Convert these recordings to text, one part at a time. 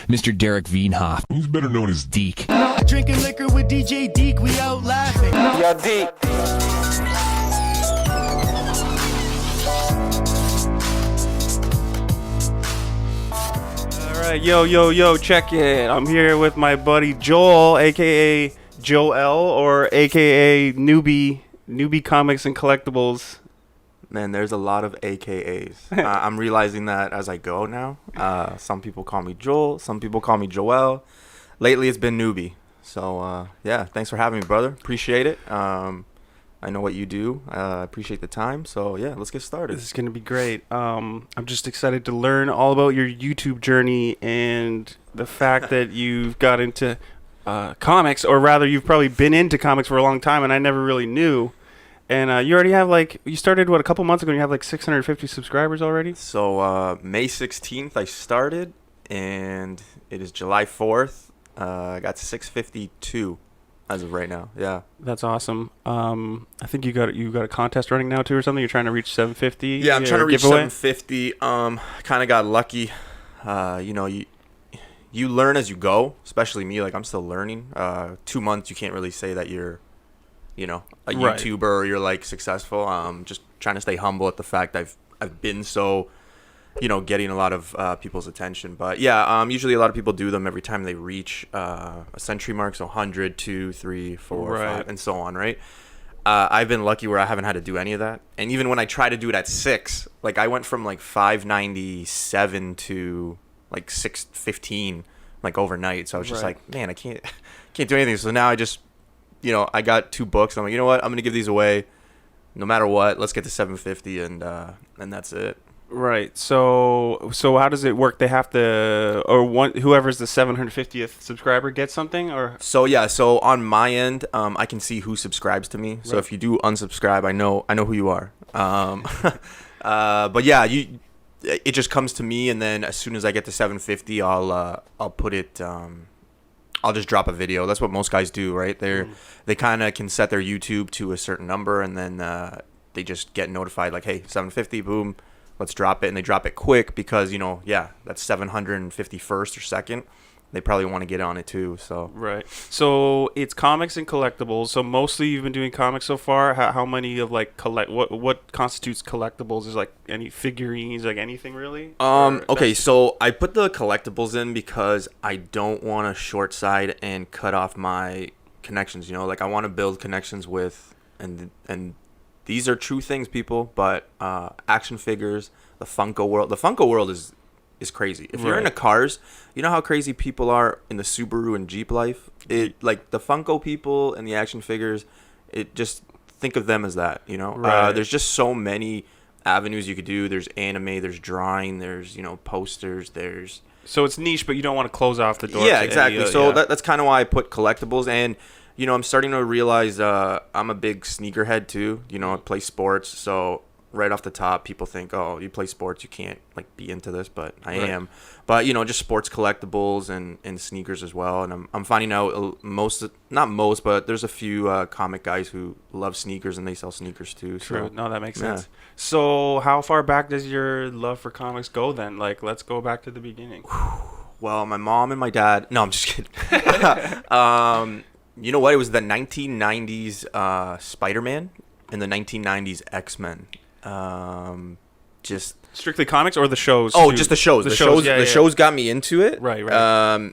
Mr. Derek Veenhoff, who's better known as Deke. Drinking liquor with DJ Deke, we out laughing. Yo, Deke. All right, yo, check it. I'm here with my buddy Joel, aka Joel, or aka Newbie Comics and Collectibles. Man, there's a lot of AKAs. I'm realizing that as I go now. Some people call me Joel. Some people call me Joel. Lately, it's been Newbie. So, yeah, thanks for having me, brother. Appreciate it. I know what you do. Appreciate the time. So, yeah, let's get started. This is going to be great. I'm just excited to learn all about your YouTube journey and the fact that you've got into comics, or rather, you've probably been into comics for a long time, and I never really knew. And you already have, you started, a couple months ago, and you have, 650 subscribers already? So, May 16th, I started, and it is July 4th. I got 652 as of right now. Yeah. That's awesome. I think you got a contest running now, too, or something? You're trying to reach 750? Yeah, I'm trying to reach 750. Kind of got lucky. You learn as you go, especially me. I'm still learning. 2 months, you can't really say that you're a YouTuber or you're successful. Just trying to stay humble at the fact I've been so, getting a lot of people's attention. But yeah, usually a lot of people do them every time they reach a century mark. So 100, 2, 3, 4, 5, and so on, right? I've been lucky where I haven't had to do any of that. And even when I try to do it at 6, I went from 597 to 615 overnight. So I was just man, I can't do anything. So now I just I got 2 books. I'm like, you know what? I'm going to give these away no matter what. Let's get to 750 and that's it. Right. So how does it work? They have to, or whoever's the 750th subscriber gets something, or? So yeah. So on my end, I can see who subscribes to me. So if you do unsubscribe, I know who you are. But yeah, it just comes to me, and then as soon as I get to 750, I'll put it. I'll just drop a video. That's what most guys do, right? They kind of can set their YouTube to a certain number, and then they just get notified hey, 750, boom, let's drop it. And they drop it quick because, that's 751st or 2nd. They probably want to get on it too. So right. So it's comics and collectibles. So mostly you've been doing comics so far. How many of what constitutes collectibles? Is any figurines, anything really? Okay, so I put the collectibles in because I don't want to short side and cut off my connections. I want to build connections with, and these are true things, people. But action figures, the Funko world. The Funko world is crazy. If you're into cars, you know how crazy people are in the Subaru and Jeep life? The Funko people and the action figures, it just think of them as that, There's just so many avenues you could do. There's anime, there's drawing, there's, posters, there's... So it's niche, but you don't want to close off the door. Yeah, exactly. So that's kind of why I put collectibles. And, I'm starting to realize I'm a big sneakerhead too. I play sports, so... Right off the top, people think, oh, you play sports, you can't be into this, but I am. But just sports collectibles and sneakers as well. And I'm finding out but there's a few comic guys who love sneakers and they sell sneakers too. True. No, that makes sense. So how far back does your love for comics go then? Let's go back to the beginning. Well, my mom and my dad. No, I'm just kidding. You know what? It was the 1990s Spider-Man and the 1990s X-Men. Just strictly comics or the shows? Oh, too? Just the shows. The shows got me into it. Right.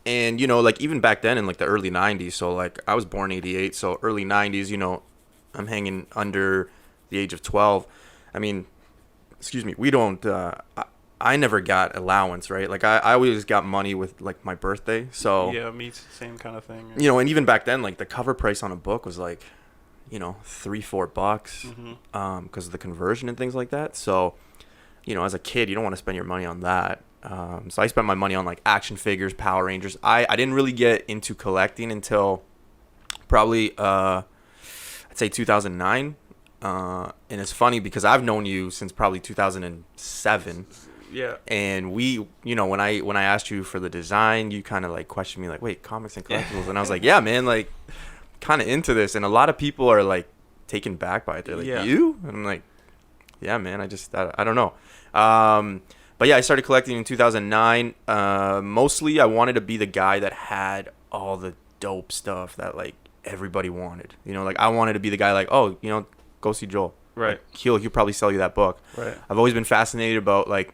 And even back then in the early 90s, so I was born 88, so early 90s, I'm hanging under the age of 12. I mean, excuse me, we don't I never got allowance, right? I always got money with my birthday. So yeah, me same kind of thing. And even back then the cover price on a book was $3-4 because of the conversion and things like that. So, as a kid, you don't want to spend your money on that. So I spent my money on action figures, Power Rangers. I didn't really get into collecting until probably, I'd say 2009. And it's funny because I've known you since probably 2007. Yeah. And we, when I asked you for the design, you kind of questioned me wait, comics and collectibles. And I was yeah, man, kind of into this, and a lot of people are taken back by it. They're you? And I'm yeah, man, I don't know. But yeah, I started collecting in 2009. Mostly, I wanted to be the guy that had all the dope stuff that like everybody wanted. You know, like I wanted to be the guy like, oh, you know, go see Joel. Right. Like, he'll probably sell you that book. Right. I've always been fascinated about like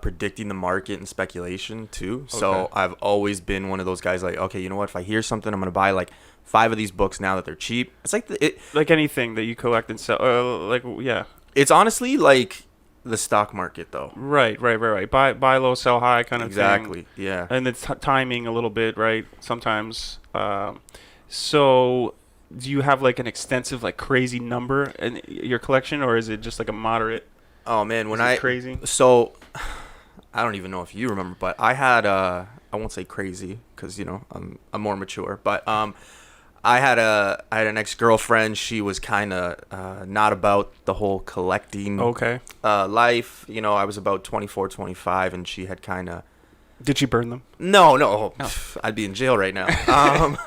predicting the market and speculation too. So Okay. I've always been one of those guys like, okay, you know what? If I hear something, I'm gonna buy like 5 of these books now that they're cheap. It's like Like anything that you collect and sell. Yeah. It's honestly like the stock market though. Right. Buy low, sell high kind of thing. Exactly. Yeah. And it's timing a little bit, right? Sometimes. So, do you have like an extensive, like crazy number in your collection, or is it just like a moderate? Oh man, when Is it crazy? So I don't even know if you remember, but I had I won't say crazy because you know I'm more mature, but I had an ex-girlfriend. She was kind of not about the whole collecting Okay. life. You know, I was about 24, 25, and she had kind of. Did you burn them? No. Pff, I'd be in jail right now.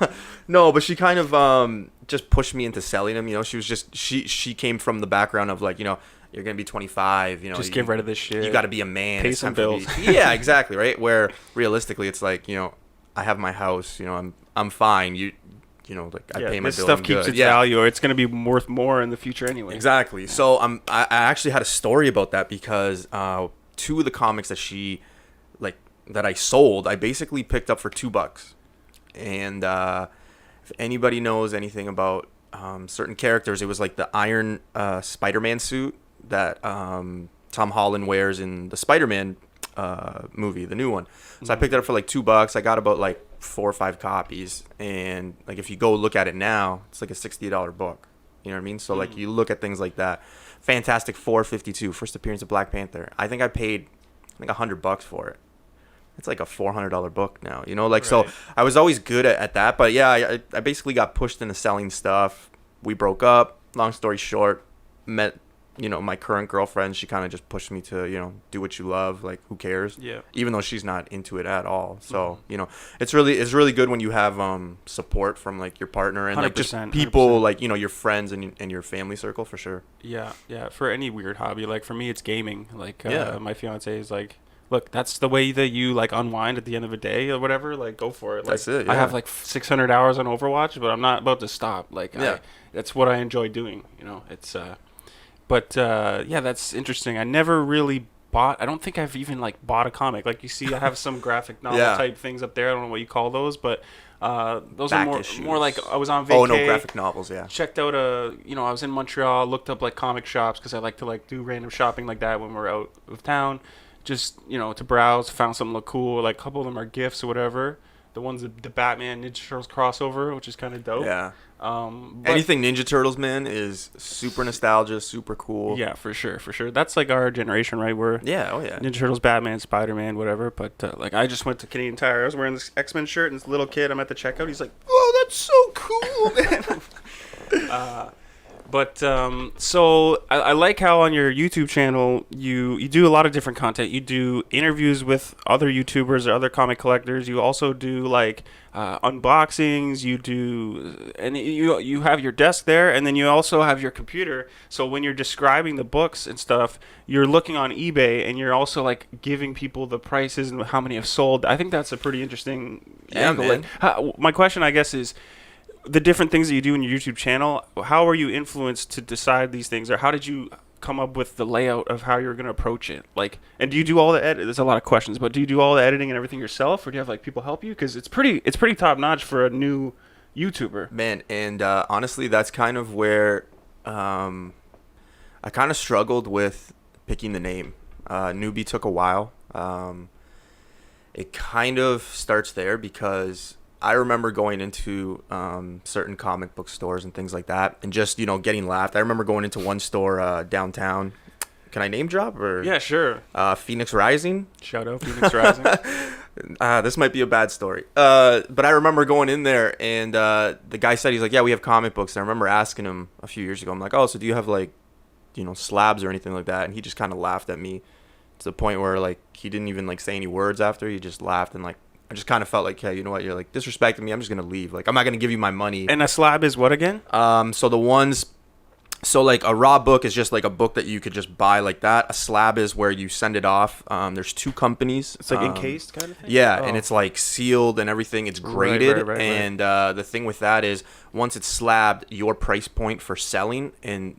No, but she kind of just pushed me into selling them. You know, she was just she came from the background of like, you know, you're gonna be 25. You know, Just get rid of this shit. You got to be a man. Pay It's some time for bills. me- Yeah, exactly. Right. Where realistically, it's like, you know, I have my house. You know, I'm fine. You know, like I pay my this bill. stuff I'm keeps good. its value, or it's going to be worth more in the future anyway. Exactly. So I actually had a story about that because 2 of the comics that that I sold, I basically picked up for $2. And if anybody knows anything about certain characters, it was like the Iron Spider-Man suit that Tom Holland wears in the Spider-Man movie, the new one. So I picked it up for like $2. I got about like 4 or 5 copies, and like if you go look at it now, it's like a $60 book. You know what I mean? So like you look at things like that. Fantastic Four 52, first appearance of Black Panther. I think I paid like $100 for it. It's like a $400 book now, you know, like, Right. so I was always good at that, but yeah, I basically got pushed into selling stuff. We broke up, long story short, met, you know, my current girlfriend. She kind of just pushed me to, you know, do what you love. Like, who cares? Yeah. Even though she's not into it at all. So, you know, it's really good when you have support from like your partner and like just 100%, people 100%. like, you know, your friends and your family circle for sure. Yeah. For any weird hobby, like for me, it's gaming. Like, Yeah. my fiance is like, look, that's the way that you like unwind at the end of a day or whatever. Like, go for it. Like, That's it, I yeah. have like 600 hours on Overwatch, but I'm not about to stop. Like, Yeah. that's what I enjoy doing. You know, it's yeah, that's interesting. I never really bought. I don't think I've even like bought a comic. Like you see, I have some graphic novel Yeah. type things up there. I don't know what you call those, but those Back are issues. more like I was on vacation. Oh, no, graphic novels, yeah. Checked out I was in Montreal, looked up like comic shops because I like to like do random shopping like that when we're out of town. Just, you know, to browse, found something look cool. Like a couple of them are gifts or whatever. The one's the Batman Ninja Turtles crossover, which is kind of dope. Yeah. But Anything Ninja Turtles, man, is super nostalgia, super cool. yeah, for sure. That's like our generation, right? We're Yeah, oh yeah. Ninja Turtles, Batman, Spider-Man, whatever. But like, I just went to Canadian Tire. I was wearing this X-Men shirt, and this little kid, I'm at the checkout. He's like, "Oh, that's so cool, man." But so I like how on your YouTube channel you do a lot of different content. You do interviews with other YouTubers or other comic collectors. You also do like unboxings. You do, and you have your desk there, and then you also have your computer. So when you're describing the books and stuff, you're looking on eBay, and you're also like giving people the prices and how many have sold. I think that's a pretty interesting angle. man. Like, my question, I guess, is the different things that you do in your YouTube channel. How are you influenced to decide these things, or how did you come up with the layout of how you're going to approach it? Like, and do you do all the edit? There's a lot of questions, but do you do all the editing and everything yourself, or do you have like people help you? Because it's pretty top notch for a new YouTuber. Man, and honestly, that's kind of where I kind of struggled with picking the name. Newbie took a while. It kind of starts there because I remember going into certain comic book stores and things like that, and just, you know, getting laughed. I remember going into one store downtown. Can I name drop or? Yeah, sure. Phoenix Rising. Shout out Phoenix Rising. This might be a bad story. But I remember going in there, and the guy said, he's like, yeah, we have comic books. And I remember asking him a few years ago, I'm like, oh, so do you have like, you know, slabs or anything like that? And he just kind of laughed at me to the point where like he didn't even like say any words after. He just laughed, and like I just kind of felt like, hey, you know what? You're like disrespecting me. I'm just gonna leave. Like, I'm not gonna give you my money. And a slab is what again? So the ones So like a raw book is just like a book that you could just buy like that. A slab is where you send it off. There's 2 companies. It's like encased kind of thing? Yeah, and it's like sealed and everything. It's graded. Right. And the thing with that is once it's slabbed, your price point for selling and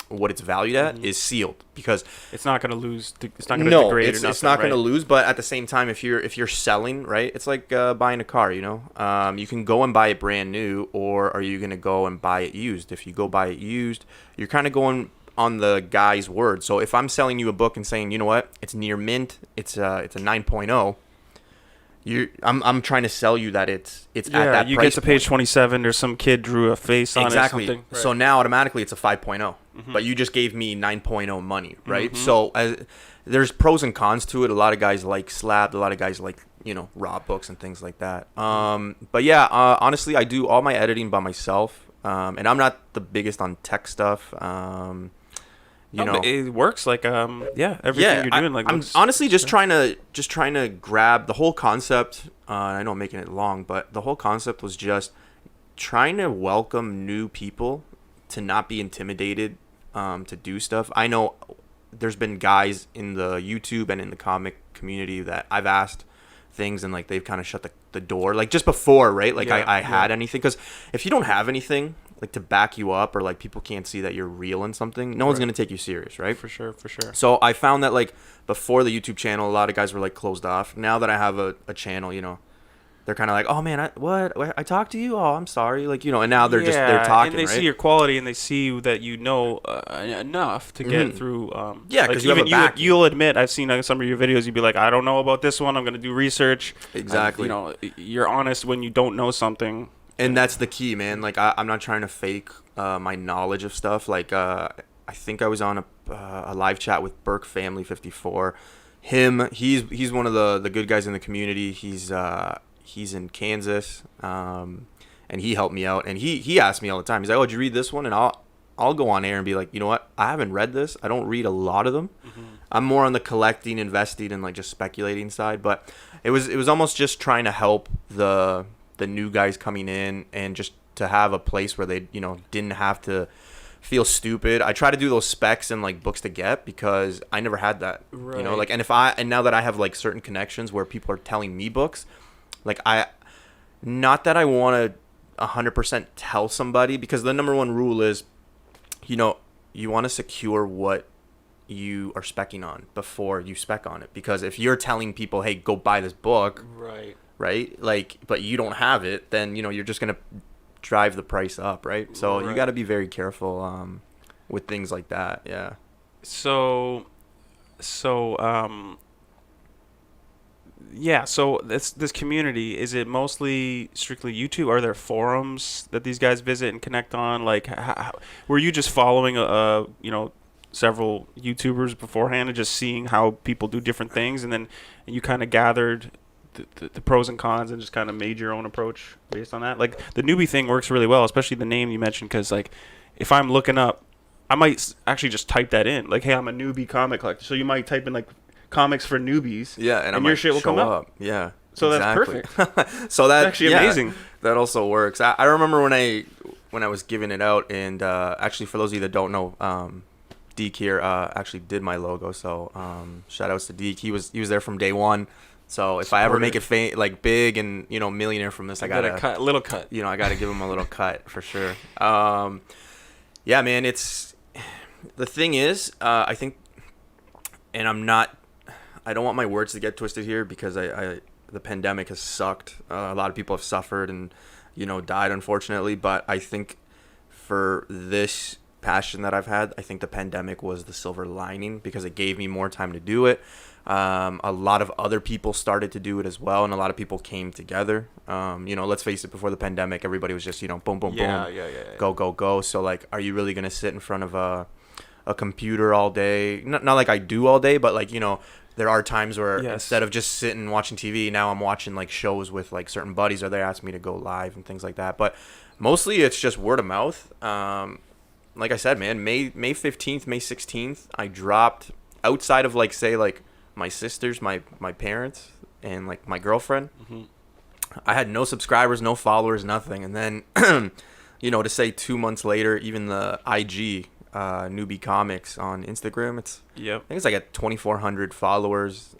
what it's valued at is sealed, because it's not going to lose. It's not going to degrade. It's not going to lose. But at the same time, if you're selling, right, it's like buying a car. You know, you can go and buy it brand new, or are you going to go and buy it used? If you go buy it used, you're kind of going on the guy's word. So if I'm selling you a book and saying, you know what, it's near mint, it's a 9.0. I'm trying to sell you that it's at that you price get to page point. 27. There's some kid drew a face on it. Exactly. Something. So now automatically it's a 5.0, but you just gave me 9.0 money, right? So there's pros and cons to it. A lot of guys like slabbed. A lot of guys like, you know, raw books and things like that. But yeah, honestly, I do all my editing by myself, and I'm not the biggest on tech stuff. You know, it works like everything you're doing. Like I'm honestly just trying to grab the whole concept. I know I'm making it long, but the whole concept was just trying to welcome new people to not be intimidated to do stuff. I know there's been guys in the YouTube and in the comic community that I've asked things and like they've kind of shut the door, like just before, right? Like I had anything, because if you don't have anything like to back you up, or like people can't see that you're real in something, no one's going to take you serious, right? For sure. So I found that like before the YouTube channel, a lot of guys were like closed off. Now that I have a channel, you know, they're kind of like, oh man, I talked to you? Oh, I'm sorry. Like, you know, and now they're they're talking, and they see your quality and they see that you know enough to get through. Yeah, because like you'll admit, I've seen some of your videos, you'd be like, I don't know about this one, I'm going to do research. Exactly. You know, you're honest when you don't know something. And that's the key, man. Like, I'm not trying to fake my knowledge of stuff. Like, I think I was on a live chat with Burke Family 54. He's one of the good guys in the community. He's in Kansas, and he helped me out. And he asked me all the time. He's like, "Oh, did you read this one?" And I'll go on air and be like, "You know what? I haven't read this. I don't read a lot of them. I'm more on the collecting, investing, and like just speculating side." But it was almost just trying to help the new guys coming in, and just to have a place where they, you know, didn't have to feel stupid. I try to do those specs and like books to get, because I never had that, you know, like, and now that I have like certain connections where people are telling me books, like not that I want to 100% tell somebody, because the number one rule is, you know, you want to secure what you are specking on before you spec on it. Because if you're telling people, hey, go buy this book, right, like, but you don't have it, then, you know, you're just gonna drive the price up, right? So you got to be very careful with things like that. Yeah. So this community, is it mostly strictly YouTube? Are there forums that these guys visit and connect on? Like, were you just following you know, several YouTubers beforehand and just seeing how people do different things, and then you kind of gathered the pros and cons and just kind of made your own approach based on that? Like, the newbie thing works really well, especially the name you mentioned, because like if I'm looking up, I might actually just type that in, like, hey, I'm a newbie comic collector. So you might type in like comics for newbies, yeah, and your shit will come up. Yeah, so exactly. That's perfect. So that's actually amazing. That also works. I remember when I was giving it out, and actually, for those of you that don't know, Deke here actually did my logo. So shout outs to Deke. He was there from day one. So if I ever make it like big and, you know, millionaire from this, I gotta little cut. You know, I gotta give him a little cut for sure. Yeah, man. The thing is, I think, and I don't want my words to get twisted here, because the pandemic has sucked. A lot of people have suffered and, you know, died, unfortunately. But I think for this passion that I've had, I think the pandemic was the silver lining, because it gave me more time to do it. A lot of other people started to do it as well, and a lot of people came together. You know, let's face it, before the pandemic, everybody was just, you know, boom, boom, boom, go. So like, are you really gonna sit in front of a computer all day? Not like I do all day, but like, you know, there are times where instead of just sitting watching TV, now I'm watching like shows with like certain buddies, or they ask me to go live and things like that. But mostly it's just word of mouth. Like I said, man, May 15th, May 16th, I dropped, outside of like, say, like my sisters, my parents, and like my girlfriend, I had no subscribers, no followers, nothing. And then to say 2 months later, even the IG newbie comics on Instagram, I think it's like at 2,400 followers,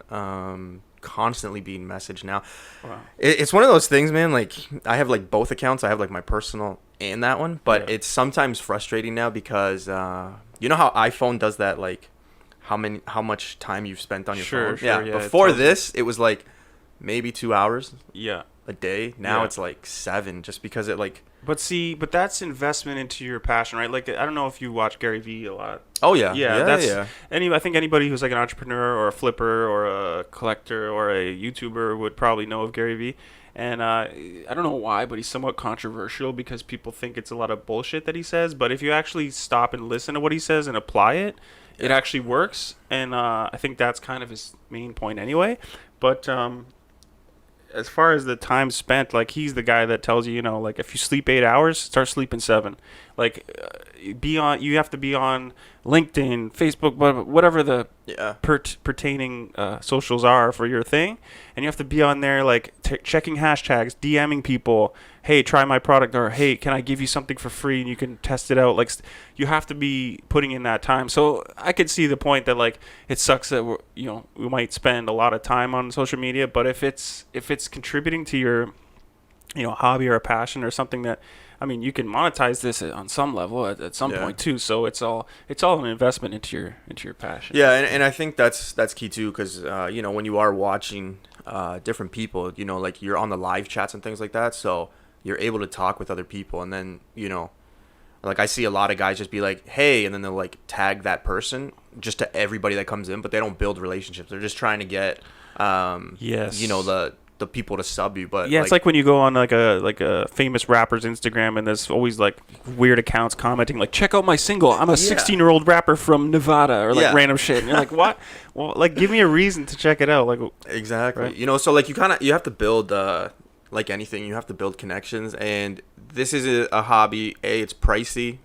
constantly being messaged now. Wow. It's one of those things, man. Like, I have like both accounts. I have like my personal and that one, but it's sometimes frustrating now because you know how iPhone does that, like how much time you've spent on your phone. Yeah. Before this, it was like maybe 2 hours. Yeah. A day. Now it's like 7, just because it like. But that's investment into your passion, right? Like, I don't know if you watch Gary Vee a lot. Oh yeah. I think anybody who's like an entrepreneur or a flipper or a collector or a YouTuber would probably know of Gary Vee. And I don't know why, but he's somewhat controversial because people think it's a lot of bullshit that he says. But if you actually stop and listen to what he says and apply it, it actually works. And I think that's kind of his main point anyway. But as far as the time spent, like, he's the guy that tells you, like, if you sleep 8 hours, start sleeping 7. Like, you have to be on LinkedIn, Facebook, whatever the pertaining socials are for your thing, and you have to be on there, like, checking hashtags, DMing people, hey, try my product, or hey, can I give you something for free and you can test it out. Like, you have to be putting in that time. So I could see the point that, like, it sucks that we might spend a lot of time on social media, but if it's contributing to your hobby or a passion or something that, I mean, you can monetize this on some level at some point too. So it's all an investment into your passion. Yeah, and I think that's key too, because when you are watching different people, like, you're on the live chats and things like that, so you're able to talk with other people, and then like, I see a lot of guys just be like, hey, and then they'll like tag that person just to everybody that comes in, but they don't build relationships. They're just trying to get the people to sub you. But it's like when you go on like a famous rapper's Instagram, and there's always like weird accounts commenting like, check out my single, I'm a 16-year-old rapper from Nevada, or like random shit, and you're like, what? Well, like, give me a reason to check it out. Like, exactly, right? So like, you have to build like anything, you have to build connections, and this is a hobby. It's pricey,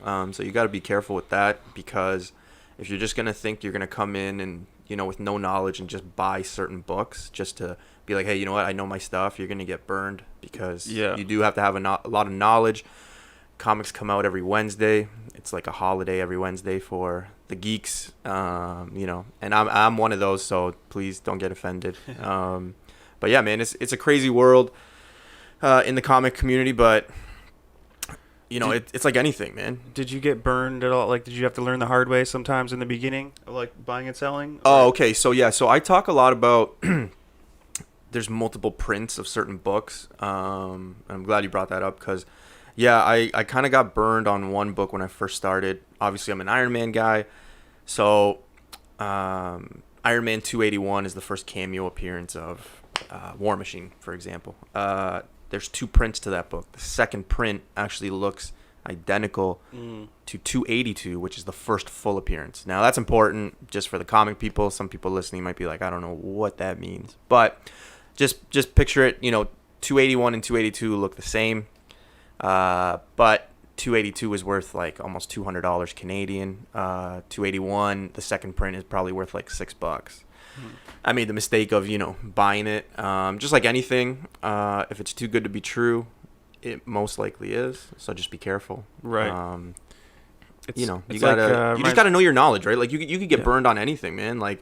so you got to be careful with that, because if you're just gonna think you're gonna come in and with no knowledge and just buy certain books just to be like, hey, you know what, I know my stuff, you're gonna get burned, because you do have to have a lot of knowledge. Comics come out every Wednesday. It's like a holiday every Wednesday for the geeks, and I'm one of those, so please don't get offended. But yeah, man, it's a crazy world in the comic community, but it's like anything, man. Did you get burned at all? Like, did you have to learn the hard way sometimes in the beginning of, like, buying and selling? Or? Oh, okay. So I talk a lot about there's multiple prints of certain books. I'm glad you brought that up, because I kind of got burned on one book when I first started. Obviously, I'm an Iron Man guy, so Iron Man 281 is the first cameo appearance of War Machine, for example. There's 2 prints to that book. The second print actually looks identical to 282, which is the first full appearance. Now, that's important just for the comic people. Some people listening might be like, I don't know what that means. But just picture it, 281 and 282 look the same. But 282 is worth like almost $200 Canadian. 281, the second print, is probably worth like $6. I made the mistake of, buying it. Just like anything, if it's too good to be true, it most likely is. So just be careful. Right. You just gotta know your knowledge, right? Like, you could get burned on anything, man. Like,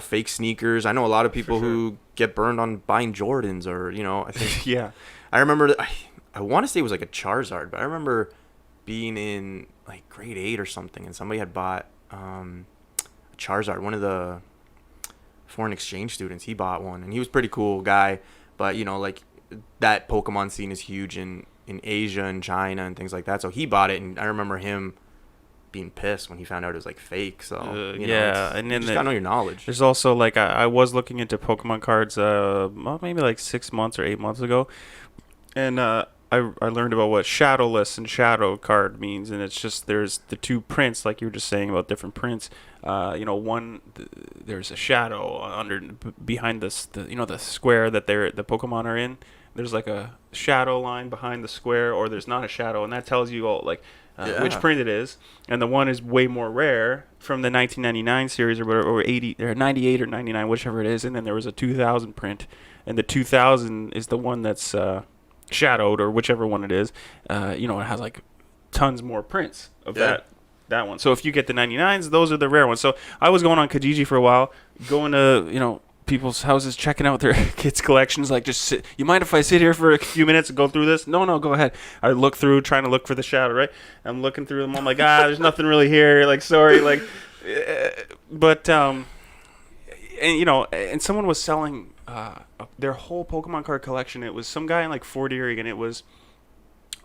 fake sneakers. I know a lot of people who get burned on buying Jordans, or I think. I remember I want to say it was like a Charizard, but I remember being in like grade 8 or something, and somebody had bought a Charizard. One of the foreign exchange students, he bought one, and he was a pretty cool guy, but like, that Pokemon scene is huge in Asia and China and things like that, so he bought it, and I remember him being pissed when he found out it was like fake. So and then you just gotta know your knowledge. There's also like, I was looking into Pokemon cards maybe like 6 months or 8 months ago, and I learned about what shadowless and shadow card means, and it's just, there's the 2 prints, like you were just saying about different prints. One, there's a shadow behind this, the square that the Pokemon are in. There's like a shadow line behind the square, or there's not a shadow, and that tells you all like which print it is. And the one is way more rare, from the 1999 series or whatever, or 80 or 98 or 99, whichever it is. And then there was a 2000 print, and the 2000 is the one that's shadowed or whichever one it is, it has like tons more prints of that one. So if you get the 99s, those are the rare ones. So I was going on Kijiji for a while, going to people's houses, checking out their kids' collections. Like, just sit. You mind if I sit here for a few minutes and go through this? No, go ahead. I look through, trying to look for the shadow. Right, I'm looking through them. I'm like, there's nothing really here. Like, sorry, like, but and someone was selling their whole Pokemon card collection. It was some guy in like Fort Erie, and it was,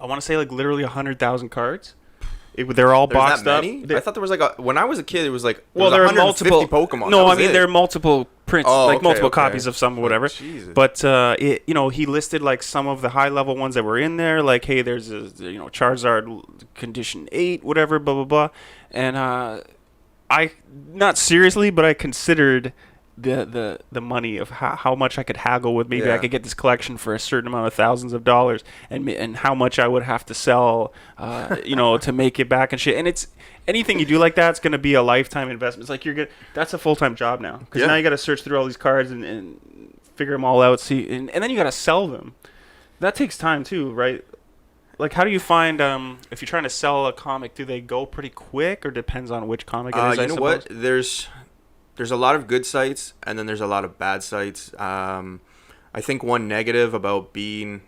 I want to say, like literally 100,000 cards. They're all There's boxed that up. many? I thought there was like when I was a kid, it was like there are multiple Pokemon. No, I mean there are multiple prints, multiple okay. copies of some, whatever. Jesus. But he listed like some of the high level ones that were in there. Like, hey, there's a Charizard condition 8, whatever, blah blah blah. And I, not seriously, but I considered the money of how much I could haggle with. Maybe I could get this collection for a certain amount of thousands of dollars, and how much I would have to sell, to make it back and shit. And it's anything you do like that, it's going to be a lifetime investment. It's like that's a full-time job now, because now you got to search through all these cards and figure them all out. See, and then you got to sell them. That takes time too, right? Like, how do you find if you're trying to sell a comic? Do they go pretty quick, or depends on which comic it is? You know what? There's a lot of good sites, and then there's a lot of bad sites. I think one negative about being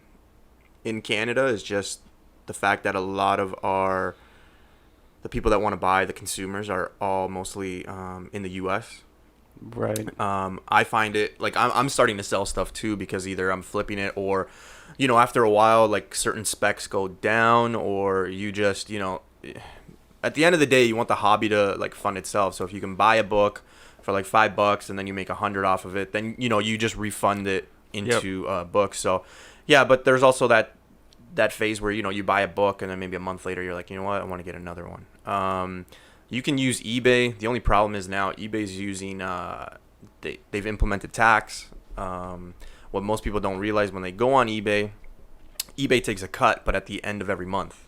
in Canada is just the fact that a lot of the people that want to buy, the consumers, are all mostly in the U.S. Right. I find it, like, I'm starting to sell stuff, too, because either I'm flipping it or, after a while, like, certain specs go down, or you just, at the end of the day, you want the hobby to, like, fund itself. So if you can buy a book for like $5 and then you make $100 off of it, then you just refund it into books. So but there's also that phase where you buy a book and then maybe a month later you're like, you know what, I want to get another one. You can use eBay. The only problem is now eBay's using they've implemented tax. What most people don't realize, when they go on eBay takes a cut, but at the end of every month.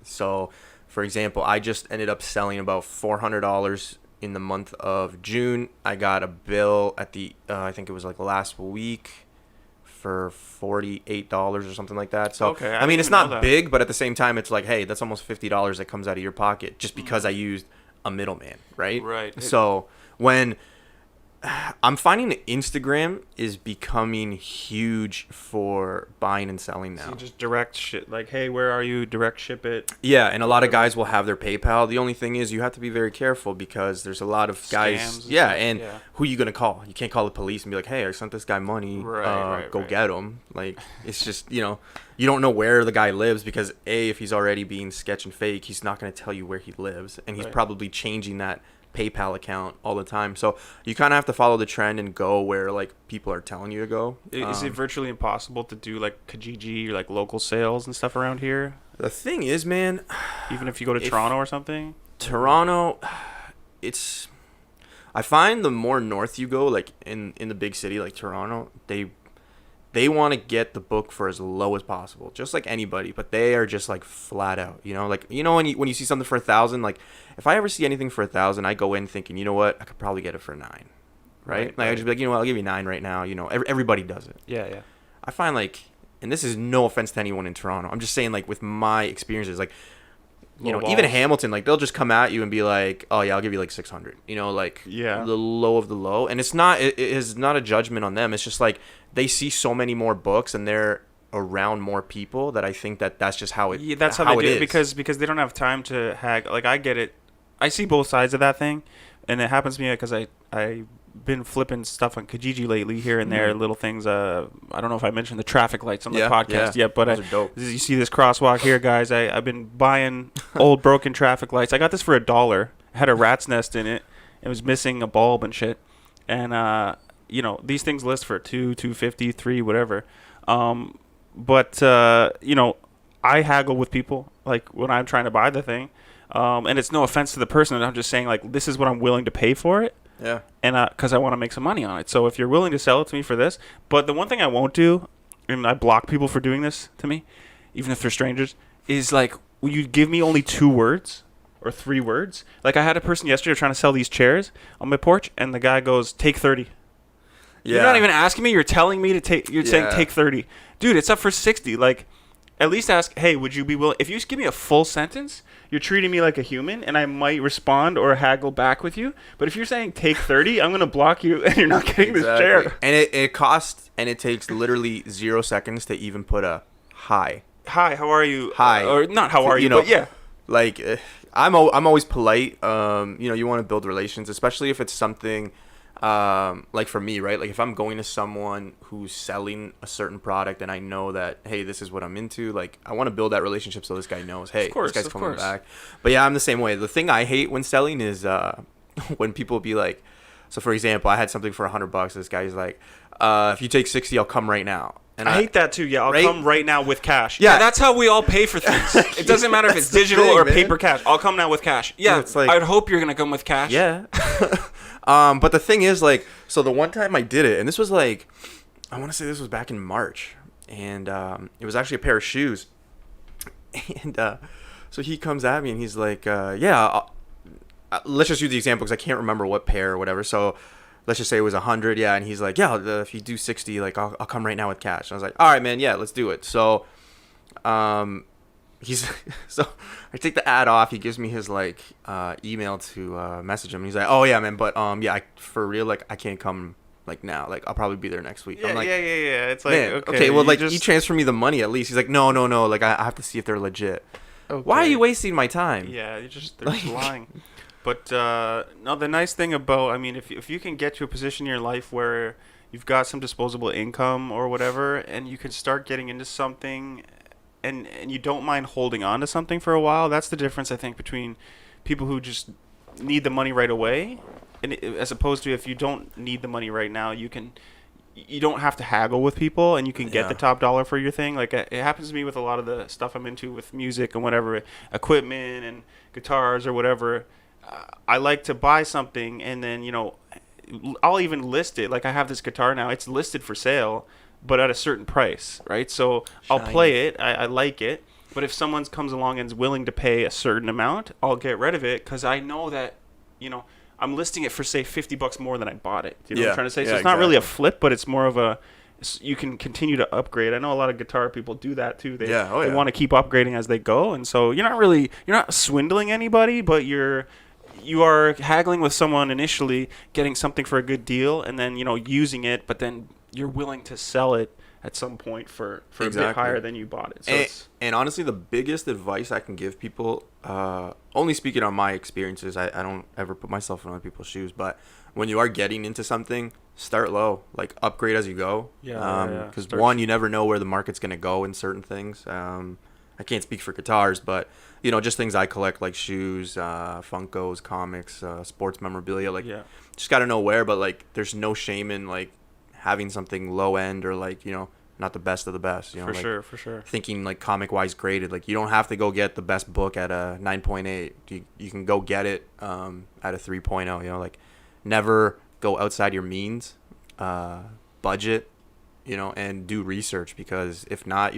So for example, I just ended up selling about $400 in the month of June. I got a bill at the I think it was like last week for $48 or something like that. So okay, I mean, it's not big, but at the same time, it's like, hey, that's almost $50 that comes out of your pocket just because I used a middleman, right? Right. So when I'm finding that Instagram is becoming huge for buying and selling now. So you just direct shit, like, hey, where are you? Direct ship it. Yeah, and a lot of guys will have their PayPal. The only thing is you have to be very careful, because there's a lot of guys. Scams who are you gonna call? You can't call the police and be like, hey, I sent this guy money. Go get him. Like, it's just, you don't know where the guy lives, because if he's already being sketch and fake, he's not gonna tell you where he lives, and he's probably changing that PayPal account all the time. So you kind of have to follow the trend and go where like people are telling you to go. Is it virtually impossible to do like Kijiji or like local sales and stuff around here? The thing is, man, even if you go to Toronto or something? Toronto, I find the more north you go, like in the big city like Toronto, they want to get the book for as low as possible, just like anybody, but they are just like flat out, like, when you see something for 1,000, like if I ever see anything for 1,000, I go in thinking, you know what, I could probably get it for 9, right? Like, I just be like, you know what, I'll give you 9 right now. Everybody does it. Yeah. I find, like, and this is no offense to anyone in Toronto, I'm just saying, like, with my experiences, like, even Hamilton, like, they'll just come at you and be like, oh yeah, I'll give you like 600, like, the low of the low. And it is not a judgment on them. It's just like they see so many more books and they're around more people that I think that's just how it is. Yeah, that's how they do it, because they don't have time to haggle. Like, I get it. I see both sides of that thing, and it happens to me because I've been flipping stuff on Kijiji lately, here and there, little things. I don't know if I mentioned the traffic lights on the podcast yet, but you see this crosswalk here, guys. I've been buying old broken traffic lights. I got this for $1. It had a rat's nest in it. It was missing a bulb and shit. And these things list for $2.50, $3, whatever. But I haggle with people, like, when I'm trying to buy the thing. And it's no offense to the person. I'm just saying, like, this is what I'm willing to pay for it. Yeah. And because I want to make some money on it. So if you're willing to sell it to me for this. But the one thing I won't do, and I block people for doing this to me, even if they're strangers, is like, will you give me only 2 words or 3 words? Like, I had a person yesterday trying to sell these chairs on my porch, and the guy goes, take 30. Yeah. You're not even asking me. You're telling me to take. You're saying take 30, dude. It's up for 60. Like, at least ask. Hey, would you be willing? If you just give me a full sentence, you're treating me like a human, and I might respond or haggle back with you. But if you're saying take 30, I'm gonna block you, and you're not getting this chair. And it costs, and it takes literally 0 seconds to even put a hi. Hi, how are you? Hi, or not how are you? But yeah. Like, I'm always polite. You want to build relations, especially if it's something. Like for me, right? Like if I'm going to someone who's selling a certain product and I know that, hey, this is what I'm into, like I want to build that relationship so this guy knows, hey, this guy's coming back. But yeah, I'm the same way. The thing I hate when selling is when people be like, so for example, I had something for $100. This guy's like, if you take 60, I'll come right now. And I hate that too. Yeah, I'll come right now with cash. Yeah, that's how we all pay for things. It doesn't matter if it's digital or paper cash. I'll come now with cash. Yeah, it's like, I'd hope you're gonna come with cash. Yeah. But the thing is, like, so the one time I did it, and this was like, I want to say this was back in March, and it was actually a pair of shoes, and so he comes at me and he's like, let's just use the example because I can't remember what pair or whatever. So let's just say it was 100, yeah, and he's like, yeah, if you do 60, like I'll come right now with cash. And I was like, all right, man, yeah, let's do it. So, so I take the ad off. He gives me his like email to message him. He's like, oh yeah, man, but for real, like I can't come like now. Like I'll probably be there next week. Yeah, I'm like, yeah. It's like, man, okay, well, like you transfer me the money at least. He's like, no, like I have to see if they're legit. Okay. Why are you wasting my time? Yeah, they're just lying. But no, the nice thing about, I mean, if you can get to a position in your life where you've got some disposable income or whatever, and you can start getting into something, and you don't mind holding on to something for a while, that's the difference, I think, between people who just need the money right away, and as opposed to if you don't need the money right now, you don't have to haggle with people, and you can get the top dollar for your thing. Like it happens to me with a lot of the stuff I'm into with music and whatever, equipment and guitars or whatever. I like to buy something and then, I'll even list it. Like I have this guitar now, it's listed for sale, but at a certain price, right? So I'll play it, I like it, but if someone comes along and is willing to pay a certain amount, I'll get rid of it because I know that, I'm listing it for, say, $50 more than I bought it. You know what I'm trying to say? So it's not really a flip, but it's more of you can continue to upgrade. I know a lot of guitar people do that too. They want to keep upgrading as they go, and so you're not swindling anybody, but you are haggling with someone initially, getting something for a good deal, and then using it, but then you're willing to sell it at some point for a bit higher than you bought it. So and honestly, the biggest advice I can give people, only speaking on my experiences, I don't ever put myself in other people's shoes, but when you are getting into something, start low, like upgrade as you go. Because one, you never know where the market's going to go in certain things. I can't speak for guitars, but just things I collect like shoes, Funkos, comics, sports memorabilia. Like, just got to know where. But like, there's no shame in like having something low end or like not the best of the best. For sure. Thinking like comic wise graded. Like you don't have to go get the best book at a 9.8. You can go get it at a 3.0. Like never go outside your means, budget, and do research, because if not,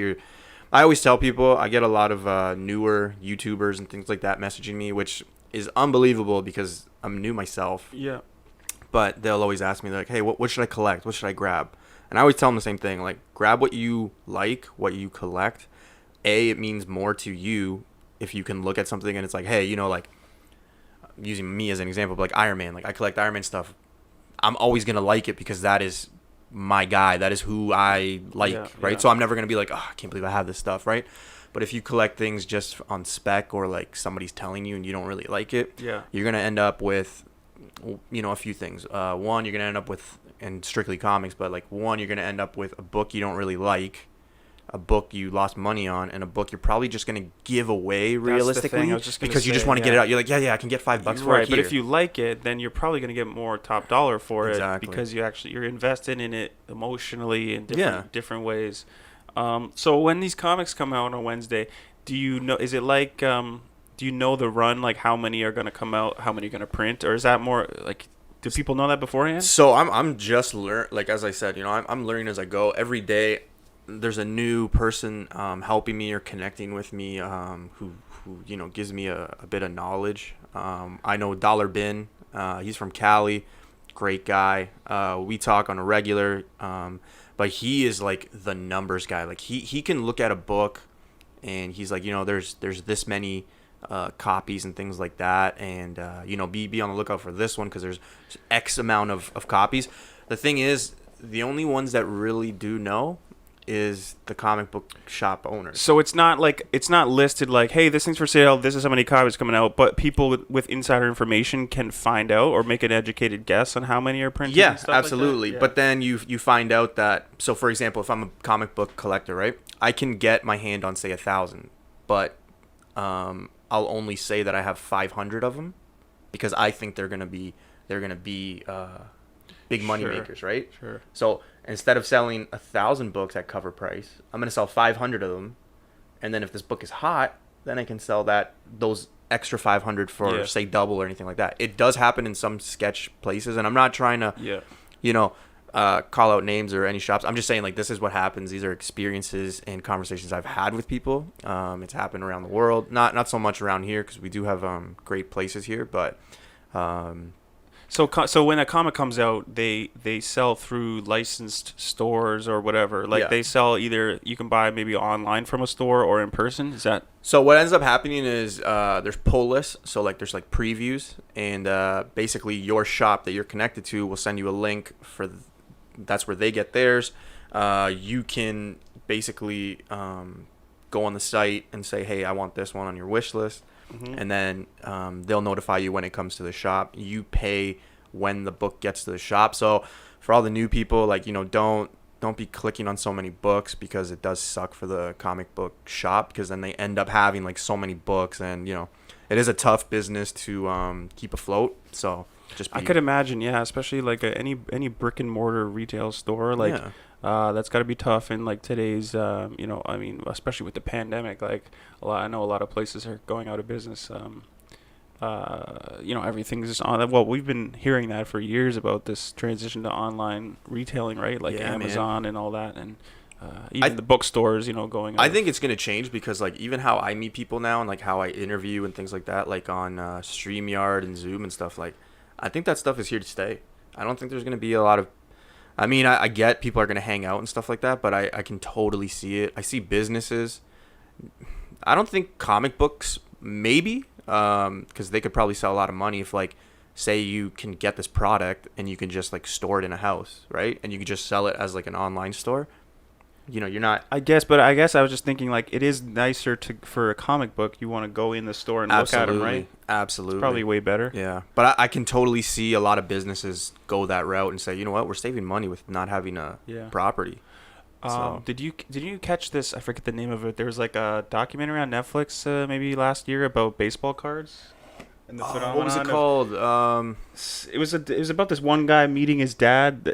I always tell people, I get a lot of newer YouTubers and things like that messaging me, which is unbelievable because I'm new myself. Yeah. But they'll always ask me, like, hey, what should I collect? What should I grab? And I always tell them the same thing, like, grab what you like, what you collect. It means more to you if you can look at something and it's like, hey, like, using me as an example, but like Iron Man, like I collect Iron Man stuff. I'm always going to like it because that is my guy. That is who I like, right? Yeah. So I'm never going to be like, oh, I can't believe I have this stuff, right? But if you collect things just on spec or like somebody's telling you and you don't really like it, you're going to end up with, a few things. One, you're going to end up with, and strictly comics, but like one, you're going to end up with a book you don't really like, a book you lost money on, and a book you're probably just going to give away realistically because you just want to get it out. You're like, yeah, I can get $5 for it. Right, but if you like it, then you're probably going to get more top dollar for it because you're invested in it emotionally in different ways. So when these comics come out on a Wednesday, do you know? Is it like do you know the run, like how many are going to come out, how many are going to print, or is that more like? Do people know that beforehand? So I'm just like as I said, I'm learning as I go. Every day there's a new person helping me or connecting with me who gives me a bit of knowledge. I know Dollar Bin, he's from Cali. great guy. We talk on a regular, but he is like the numbers guy. Like he can look at a book, and he's like, there's this many copies and things like that, and be on the lookout for this one because there's X amount of copies. The thing is, the only ones that really do know is the comic book shop owners. So it's not listed like, hey, this thing's for sale, this is how many copies coming out, but people with insider information can find out or make an educated guess on how many are printed. Yeah, and stuff absolutely. Like that? Yeah. But then you find out that, so for example, if I'm a comic book collector, right, I can get my hand on say 1,000, but I'll only say that I have 500 of them because I think they're gonna be big money makers, right? Sure. So instead of selling 1,000 books at cover price, I'm gonna sell 500 of them, and then if this book is hot, then I can sell those extra 500 for say double or anything like that. It does happen in some sketch places, and I'm not trying to, call out names or any shops. I'm just saying like this is what happens. These are experiences and conversations I've had with people. It's happened around the world, not so much around here because we do have great places here, but. So when a comic comes out, they sell through licensed stores or whatever. Like they sell either you can buy maybe online from a store or in person. Is that? So what ends up happening is there's pull lists. So like there's like previews, and basically your shop that you're connected to will send you a link for. That's where they get theirs. You can basically go on the site and say, hey, I want this one on your wish list. Mm-hmm. And then they'll notify you when it comes to the shop. You pay when the book gets to the shop. So for all the new people, like, don't be clicking on so many books because it does suck for the comic book shop because then they end up having like so many books, and it is a tough business to keep afloat. So I could imagine, especially like any brick and mortar retail store, like. Yeah. That's got to be tough in like today's, especially with the pandemic. Like I know a lot of places are going out of business. Everything's just on. Well, we've been hearing that for years about this transition to online retailing, right? Like Amazon and all that, and even the bookstores, going. I think it's gonna change because like even how I meet people now and like how I interview and things like that, like on StreamYard and Zoom and stuff. Like, I think that stuff is here to stay. I don't think there's gonna be a lot of. I mean, I get people are going to hang out and stuff like that, but I can totally see it. I see businesses. I don't think comic books, maybe, because they could probably sell a lot of money if, like, say you can get this product and you can just, like, store it in a house, right? And you can just sell it as, like, an online store. You're not. I guess I was just thinking like it is nicer for a comic book. You want to go in the store and look at them, right? Absolutely. It's probably way better. Yeah, but I can totally see a lot of businesses go that route and say, you know what, we're saving money with not having a property. So. Did you catch this? I forget the name of it. There was like a documentary on Netflix maybe last year about baseball cards. And the phenomenon. What was it called? It was about this one guy meeting his dad,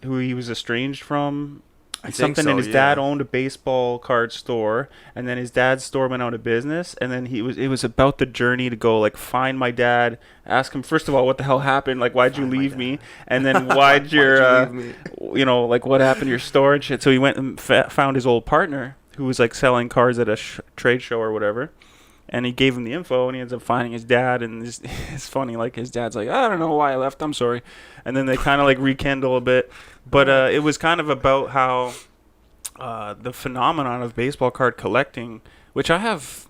who he was estranged from. And his dad owned a baseball card store, and then his dad's store went out of business, and then it was about the journey to go like find my dad, ask him first of all what the hell happened, like why'd you leave me, and then why'd your like what happened to your store and shit. So he went and found his old partner who was like selling cards at a trade show or whatever. And he gave him the info, and he ends up finding his dad. And it's funny, like his dad's like, I don't know why I left. I'm sorry. And then they kind of like rekindle a bit. But it was kind of about how the phenomenon of baseball card collecting, which I have,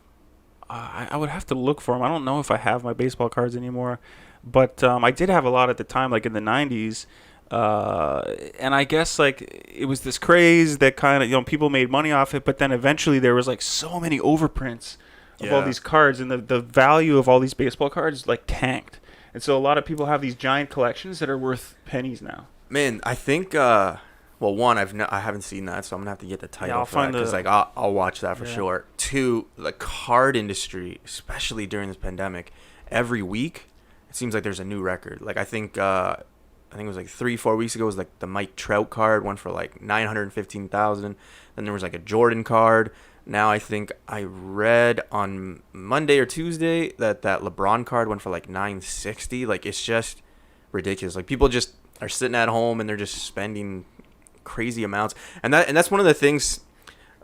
I would have to look for them. I don't know if I have my baseball cards anymore, but I did have a lot at the time, like in the 90s. And I guess like it was this craze that kind of people made money off it, but then eventually there was like so many overprints of all these cards, and the value of all these baseball cards like tanked, and so a lot of people have these giant collections that are worth pennies now. Man, I think I haven't seen that, so I'm gonna have to get the title for that because like I'll watch that for sure. Two, the card industry, especially during this pandemic, every week it seems like there's a new record. Like I think it was like 3-4 weeks ago was like the Mike Trout card went for like 915,000. Then there was like a Jordan card. Now I think I read on Monday or Tuesday that LeBron card went for like 960. Like it's just ridiculous. Like people just are sitting at home and they're just spending crazy amounts. And that's one of the things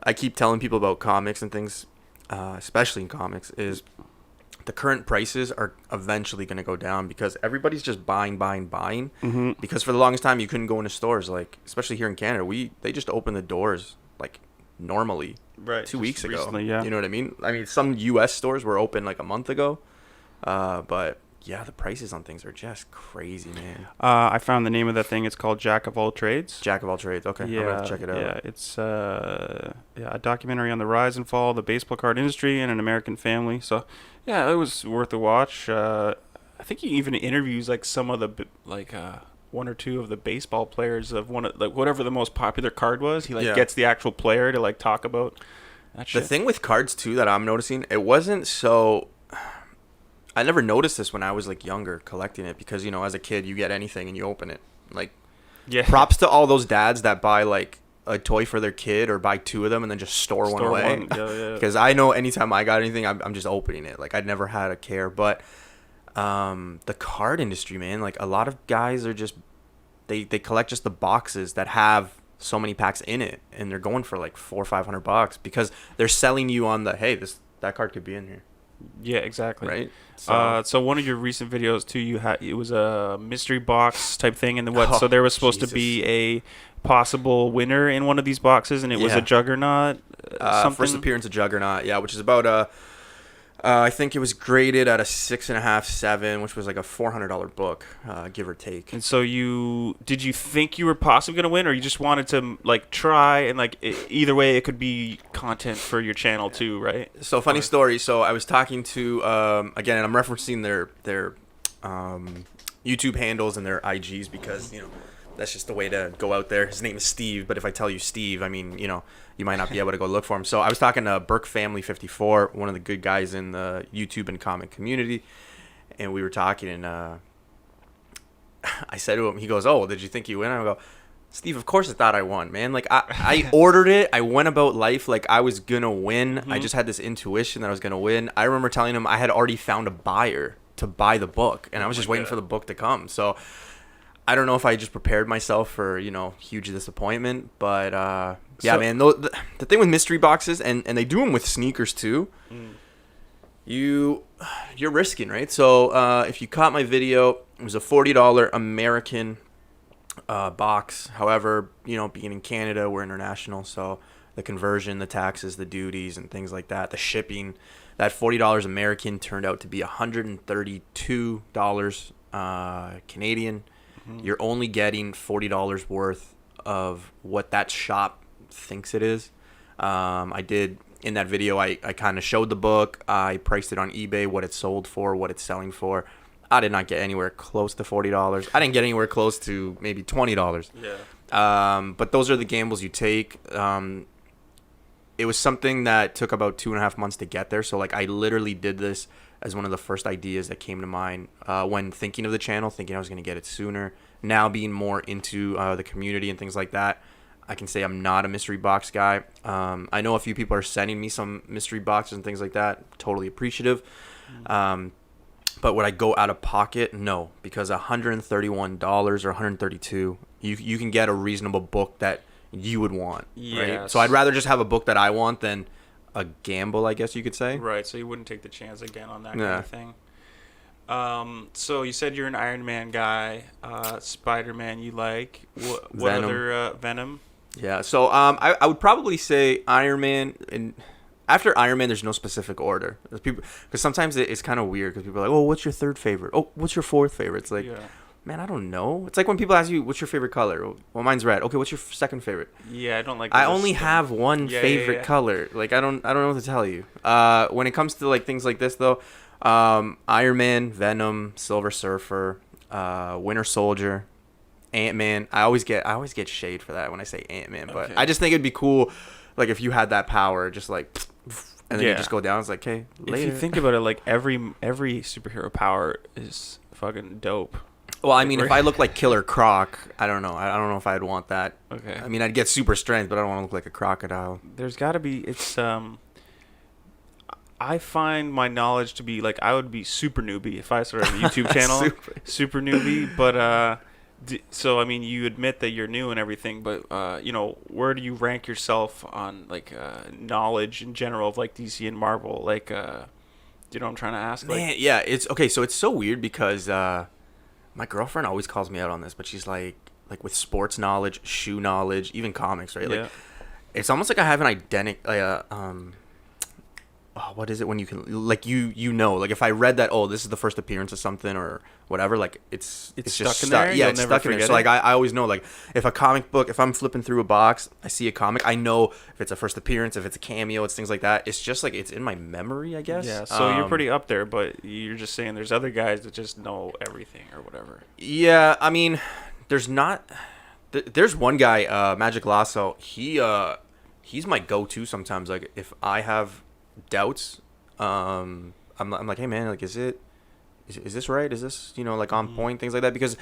I keep telling people about comics and things, especially in comics, is the current prices are eventually going to go down because everybody's just buying. Mm-hmm. Because for the longest time, you couldn't go into stores, like, especially here in Canada. They just opened the doors, like, normally Right. 2 weeks ago. Recently, yeah. You know what I mean? I mean, some U.S. stores were open, like, a month ago. But, yeah, the prices on things are just crazy, man. I found the name of that thing. It's called Jack of All Trades. Jack of all trades. Okay, I'm going to check it out. Yeah, it's a documentary on the rise and fall of the baseball card industry and an American family. So, yeah, it was worth a watch. I think he even interviews like some of the one or two of the baseball players of one of like whatever the most popular card was. He gets the actual player to like talk about that shit. The thing with cards, too, that I'm noticing, it wasn't so... I never noticed this when I was, like, younger collecting it because, you know, as a kid, you get anything and you open it. Like, yeah. Props to all those dads that buy, like, a toy for their kid or buy 2 of them and then just store one away. Yeah. Because I know anytime I got anything, I'm just opening it. Like, I'd never had a care. But the card industry, man, like, a lot of guys are just... They collect just the boxes that have so many packs in it. And they're going for, like, $400 or $500 because they're selling you on the, hey, that card could be in here. Yeah, exactly. Right. So one of your recent videos too, it was a mystery box type thing, and so there was supposed to be a possible winner in one of these boxes, and it was a Juggernaut. First appearance of Juggernaut, yeah, which is about I think it was graded at a 6.5, 7, which was like a $400 book, give or take. And so did you think you were possibly gonna win, or you just wanted to like try and like either way it could be content for your channel too, right? So funny story. So I was talking to again, and I'm referencing their YouTube handles and their IGs because you know that's just the way to go out there. His name is Steve, but if I tell you Steve, I mean you know. You might not be able to go look for him. So I was talking to Burke Family 54, one of the good guys in the YouTube and comic community, and we were talking, and I said to him, he goes, "Oh, did you think you win?" I go, "Steve, of course I thought I won, man. Like I ordered it. I went about life like I was gonna win. Mm-hmm. I just had this intuition that I was gonna win. I remember telling him I had already found a buyer to buy the book, and I was just waiting for the book to come. So I don't know if I just prepared myself for huge disappointment, but." Yeah, so, man, the thing with mystery boxes, and they do them with sneakers too, you're risking, right? So if you caught my video, it was a $40 American box. However, being in Canada, we're international, so the conversion, the taxes, the duties, and things like that, the shipping, that $40 American turned out to be $132 Canadian. Mm-hmm. You're only getting $40 worth of what that shop thinks it is. I did in that video, I kind of showed the book. I priced it on eBay, what it sold for, what it's selling for. I did not get anywhere close to $40. I didn't get anywhere close to maybe $20. Yeah. But those are the gambles you take. It was something that took about 2.5 months to get there. So like I literally did this as one of the first ideas that came to mind when thinking of the channel, thinking I was going to get it sooner. Now being more into the community and things like that, I can say I'm not a mystery box guy. I know a few people are sending me some mystery boxes and things like that. Totally appreciative. But would I go out of pocket? No, because $131 or $132, you can get a reasonable book that you would want. Yes. Right? So I'd rather just have a book that I want than a gamble, I guess you could say. Right. So you wouldn't take the chance again on that kind of thing. So you said you're an Iron Man guy. Spider-Man you like. What Venom. Other Venom? Yeah, so I would probably say Iron Man, and after Iron Man, there's no specific order. Because sometimes it's kind of weird because people are like, oh, what's your third favorite? Oh, what's your fourth favorite? It's like, man, I don't know. It's like when people ask you, what's your favorite color? Well, mine's red. Okay, what's your second favorite? Yeah, I don't like. I only have one favorite color. Like I don't know what to tell you. When it comes to like things like this though, Iron Man, Venom, Silver Surfer, Winter Soldier. Ant-Man. I always get shade for that when I say Ant-Man, but I just think it'd be cool, like if you had that power, just like, and then you just go down. It's like, hey, later. If you think about it, like every superhero power is fucking dope. Well, I mean, if I look like Killer Croc, I don't know. I don't know if I'd want that. Okay. I mean, I'd get super strength, but I don't want to look like a crocodile. There's got to be. I find my knowledge to be like I would be super newbie if I started a YouTube channel. super newbie, but. So I mean, you admit that you're new and everything, but where do you rank yourself on like knowledge in general of like DC and Marvel? Like, you know what I'm trying to ask? Man, yeah, it's okay. So it's so weird because my girlfriend always calls me out on this, but she's like with sports knowledge, shoe knowledge, even comics, right? Yeah. Like, it's almost like I have an identical. What is it when you can like you know, like if I read that, this is the first appearance of something or whatever, like it's stuck just in stuck. there? Yeah, You'll it's never stuck in there. forget So like it? I always know, like if a comic book, if I'm flipping through a box, I see a comic, I know if it's a first appearance, if it's a cameo, it's things like that. It's just like it's in my memory, I guess. Yeah, so you're pretty up there, but you're just saying there's other guys that just know everything or whatever. Yeah, I mean, there's not. There's one guy, Magic Lasso. He's my go-to sometimes. Like if I have doubts, I'm like, hey man, like is this right? Is this like on point? Things like that, because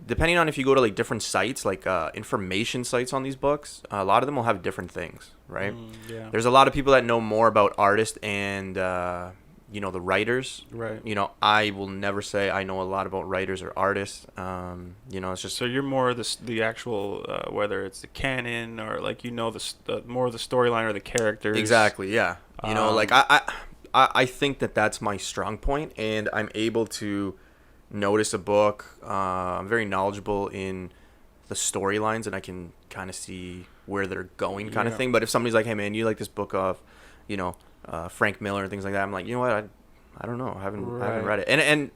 depending on if you go to like different sites, like information sites on these books, a lot of them will have different things, right? Yeah. There's a lot of people that know more about artists and the writers. Right. I will never say I know a lot about writers or artists. It's just So you're more the actual whether it's the canon or like the more of the storyline or the characters. exactly, yeah. Like I think that's my strong point, and I'm able to notice a book. I'm very knowledgeable in the storylines, and I can kind of see where they're going, kind of thing. But if somebody's like, "Hey, man, you like this book of, Frank Miller and things like that," I'm like, you know what, I don't know, I haven't read it.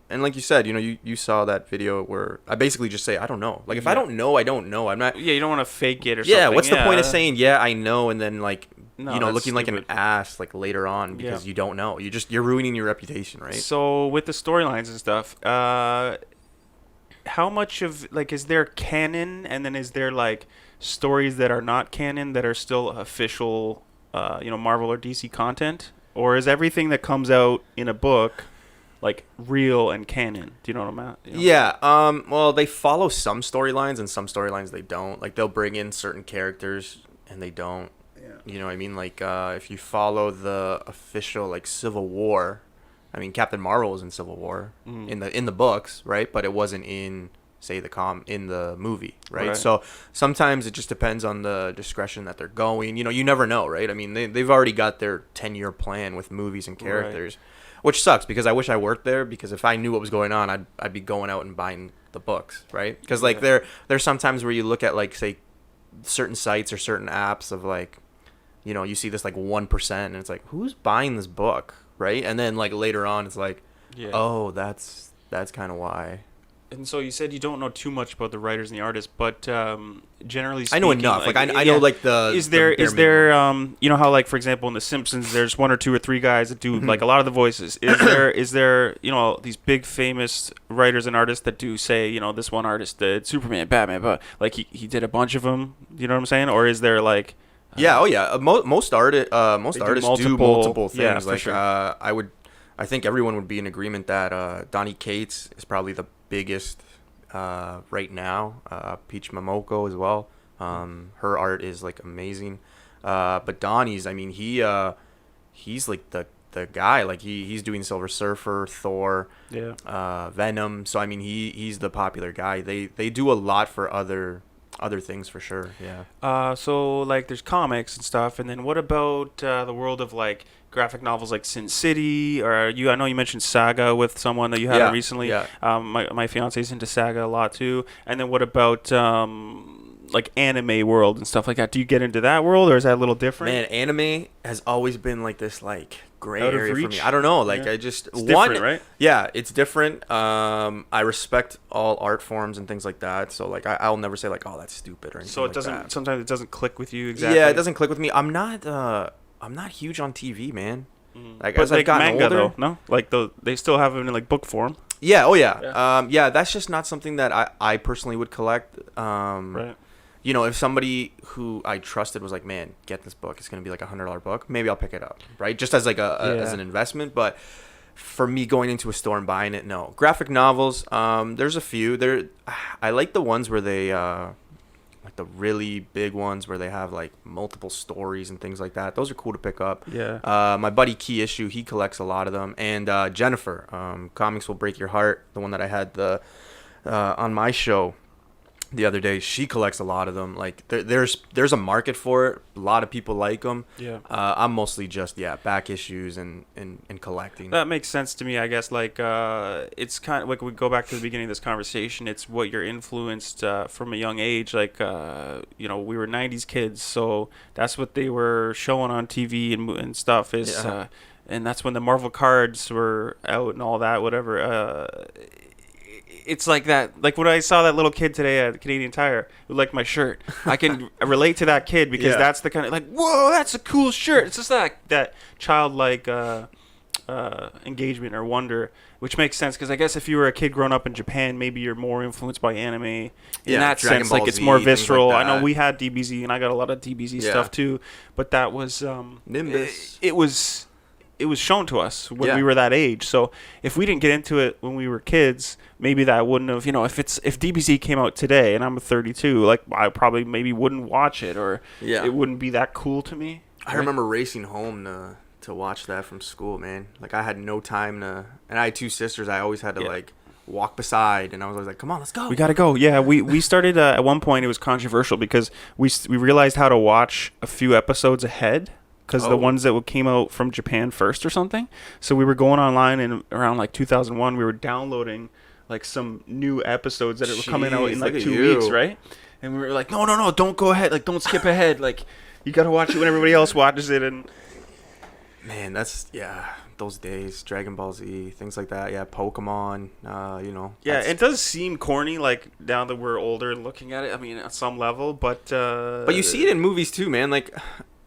And like you said, you saw that video where I basically just say I don't know. Like if I don't know, I don't know. I'm not. Yeah, you don't want to fake it or something. Yeah, what's the point of saying I know, and then like No, looking like an stupid. ass like later on because you don't know. You're ruining your reputation, right? So with the storylines and stuff, how much of like is there canon, and then is there like stories that are not canon that are still official, Marvel or DC content, or is everything that comes out in a book like real and canon? Do you know what I'm at? Yeah. Well, they follow some storylines, and some storylines they don't. Like they'll bring in certain characters, and they don't. You know what I mean? Like, if you follow the official, like, Civil War, I mean, Captain Marvel was in Civil War in the books, right? But it wasn't in, say, in the movie, right? So sometimes it just depends on the discretion that they're going. You never know, right? I mean, they've already got their 10-year plan with movies and characters, which sucks because I wish I worked there, because if I knew what was going on, I'd be going out and buying the books, right? Because, like, there's sometimes where you look at, like, say, certain sites or certain apps of, like, you see this like 1%, and it's like, who's buying this book, right? And then like later on, it's like, oh, that's kind of why. And so you said you don't know too much about the writers and the artists, but generally speaking, I know enough. Like I know like the. Is there how like for example in The Simpsons there's one or two or three guys that do like a lot of the voices. Is there these big famous writers and artists that do say this one artist did Superman, Batman, but like he did a bunch of them. You know what I'm saying? Or is there like yeah, most artists do multiple things. Yeah, for like sure. I think everyone would be in agreement that Donnie Cates is probably the biggest right now. Peach Momoko as well. Her art is like amazing. But Donnie's, I mean, he's like the guy. Like he's doing Silver Surfer, Thor, Venom. So I mean, he's the popular guy. They do a lot for other things for sure. Yeah. So like there's comics and stuff, and then what about the world of like graphic novels like Sin City, or I know you mentioned Saga with someone that you had recently. Yeah. My fiance's into Saga a lot too. And then what about like anime world and stuff like that? Do you get into that world, or is that a little different? Man, anime has always been like this like gray Out of area for reach? me. I don't know. Like I just It's different, right? Yeah, it's different. I respect all art forms and things like that. So like I'll never say like, oh, that's stupid or anything. So it like doesn't. that. Sometimes it doesn't click with you exactly. Yeah, it doesn't click with me. I'm not huge on TV, man. Like But as like I've gotten manga older, though, no? Like they still have it in like book form. yeah, oh yeah. Yeah, that's just not something that I personally would collect. Right. If somebody who I trusted was like, man, get this book, it's gonna be like $100 book, maybe I'll pick it up, right? Just as like as an investment. But for me going into a store and buying it, no. Graphic novels, there's a few. I like the ones where they like the really big ones where they have like multiple stories and things like that. Those are cool to pick up. Yeah. My buddy Key Issue, he collects a lot of them. And Jennifer, Comics Will Break Your Heart, the one that I had on my show. the other day. She collects a lot of them. Like there's a market for it. A lot of people like them. Yeah. I'm mostly just back issues and collecting. That makes sense to me, I guess. Like, it's kind of like we go back to the beginning of this conversation. It's what you're influenced from a young age. Like, we were '90s kids, so that's what they were showing on TV and stuff. And that's when the Marvel cards were out and all that. Whatever. It's like that. Like when I saw that little kid today at Canadian Tire who liked my shirt, I can relate to that kid because that's the kind of like, whoa, that's a cool shirt. It's just that childlike engagement or wonder, which makes sense because I guess if you were a kid growing up in Japan, maybe you're more influenced by anime. In that Dragon sense, Ball like it's Z, more things visceral. like I know that. we had DBZ and I got a lot of DBZ stuff too, but that was Nimbus. It was shown to us when Yeah. we were that age. So if we didn't get into it when we were kids, maybe that wouldn't have, if DBZ came out today and I'm 32, like I probably maybe wouldn't watch it or it wouldn't be that cool to me. I remember racing home to watch that from school, man. Like I had no time and I had two sisters. I always had to like walk beside, and I was always like, come on, let's go. We got to go. Yeah, we started at one point. It was controversial because we realized how to watch a few episodes ahead. Because the ones that came out from Japan first or something. So we were going online and around like 2001, we were downloading like some new episodes that were coming out in like 2 weeks, right? And we were like, no, don't go ahead. Like, don't skip ahead. Like, you got to watch it when everybody else watches it. And man, that's, those days. Dragon Ball Z, things like that. Yeah, Pokemon, Yeah, it does seem corny, like, now that we're older and looking at it. I mean, at some level, but you see it in movies too, man. Like,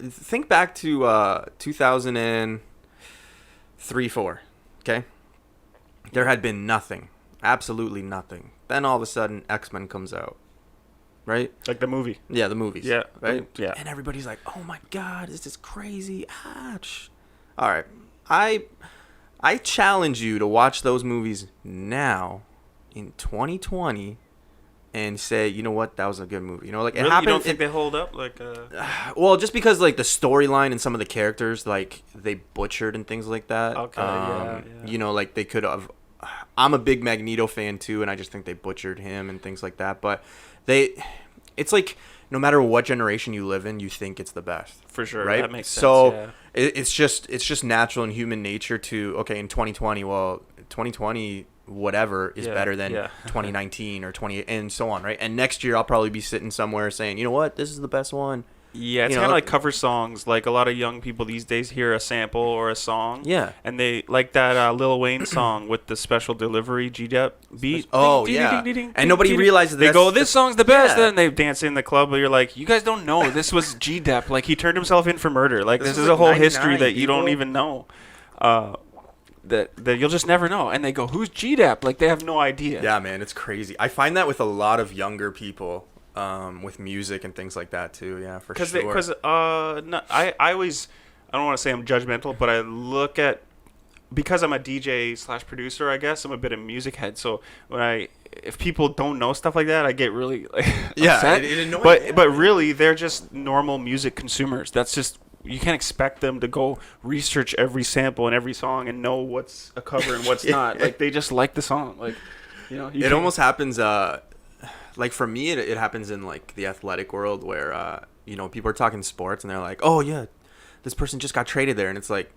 think back to 2003, 4. Okay, there had been nothing, absolutely nothing. Then all of a sudden, X-Men comes out, right? like the movie. Yeah, the movies. Yeah, right. yeah. And everybody's like, "Oh my God, this is crazy!" All right, I challenge you to watch those movies now, in 2020. And say, you know what, that was a good movie. It Really? happened. You don't think they hold up? Like, well, just because like the storyline and some of the characters, like they butchered and things like that. Okay, yeah. Like they could have. I'm a big Magneto fan too, and I just think they butchered him and things like that. But it's like no matter what generation you live in, you think it's the best. For sure, right? that makes sense. So yeah. it's just natural and human nature to in 2020. Well, 2020. Whatever is better than 2019 or 20 and so on, right? And next year I'll probably be sitting somewhere saying, you know what, this is the best one. Yeah, it's kind of like cover songs. Like a lot of young people these days hear a sample or a song. Yeah. And they like that Lil Wayne song with the special delivery G-Dep beat. Oh, Ding, yeah. ding, ding, ding, And ding, nobody ding, realizes they that's go, this song's the best. Yeah. Then they dance in the club, but you're like, you guys don't know. This was G-Dep. Like, he turned himself in for murder. Like, this is was a like whole 99, history that you don't people. even know. That you'll just never know. And they go, who's G-Dep? Like, they have no idea. Yeah, man, it's crazy. I find that with a lot of younger people, with music and things like that too. Yeah, for sure. Because I always, I don't want to say I'm judgmental, but I look at, because I'm a DJ / producer, I guess I'm a bit of a music head. So if people don't know stuff like that, I get really upset. It annoys me. But really, they're just normal music consumers. That's just, you can't expect them to go research every sample and every song and know what's a cover and what's not. Like, they just like the song. Like, it almost happens. Like for me, it happens in like the athletic world where people are talking sports and they're like, oh yeah, this person just got traded there, and it's like,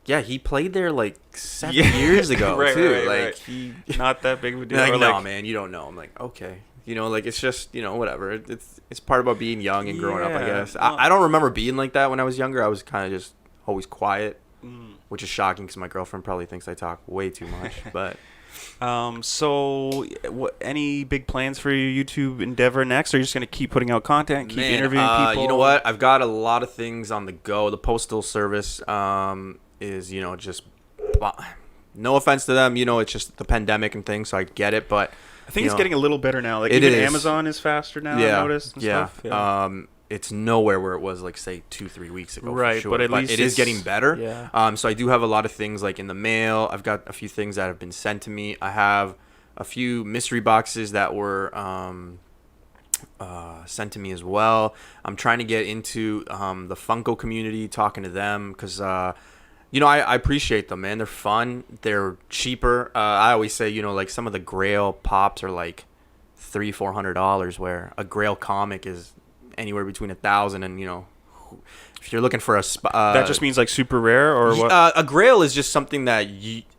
yeah, he played there like 7 years ago too. Right. He not that big of a deal. like, Or no, man, you don't know. I'm like, okay. Like it's just, whatever. It's part about being young and growing up, I guess. I don't remember being like that when I was younger. I was kind of just always quiet, which is shocking because my girlfriend probably thinks I talk way too much. But so any big plans for your YouTube endeavor next? Or are you just going to keep putting out content, keep interviewing people? You know what? I've got a lot of things on the go. The Postal Service is, just, no offense to them, it's just the pandemic and things, so I get it, but I think it's getting a little better now. Like, it even is. Amazon is faster now, I noticed. And stuff. Yeah. It's nowhere where it was, like, say, 2-3 weeks ago. Right, for sure. but at least it is it's getting better. Yeah. So I do have a lot of things, like, in the mail. I've got a few things that have been sent to me. I have a few mystery boxes that were sent to me as well. I'm trying to get into the Funko community, talking to them, because I appreciate them, man. They're fun. They're cheaper. I always say, like some of the Grail pops are like $300-$400, where a Grail comic is anywhere between 1,000 and, you know, if you're looking for a that just means like super rare or what? A Grail is just something that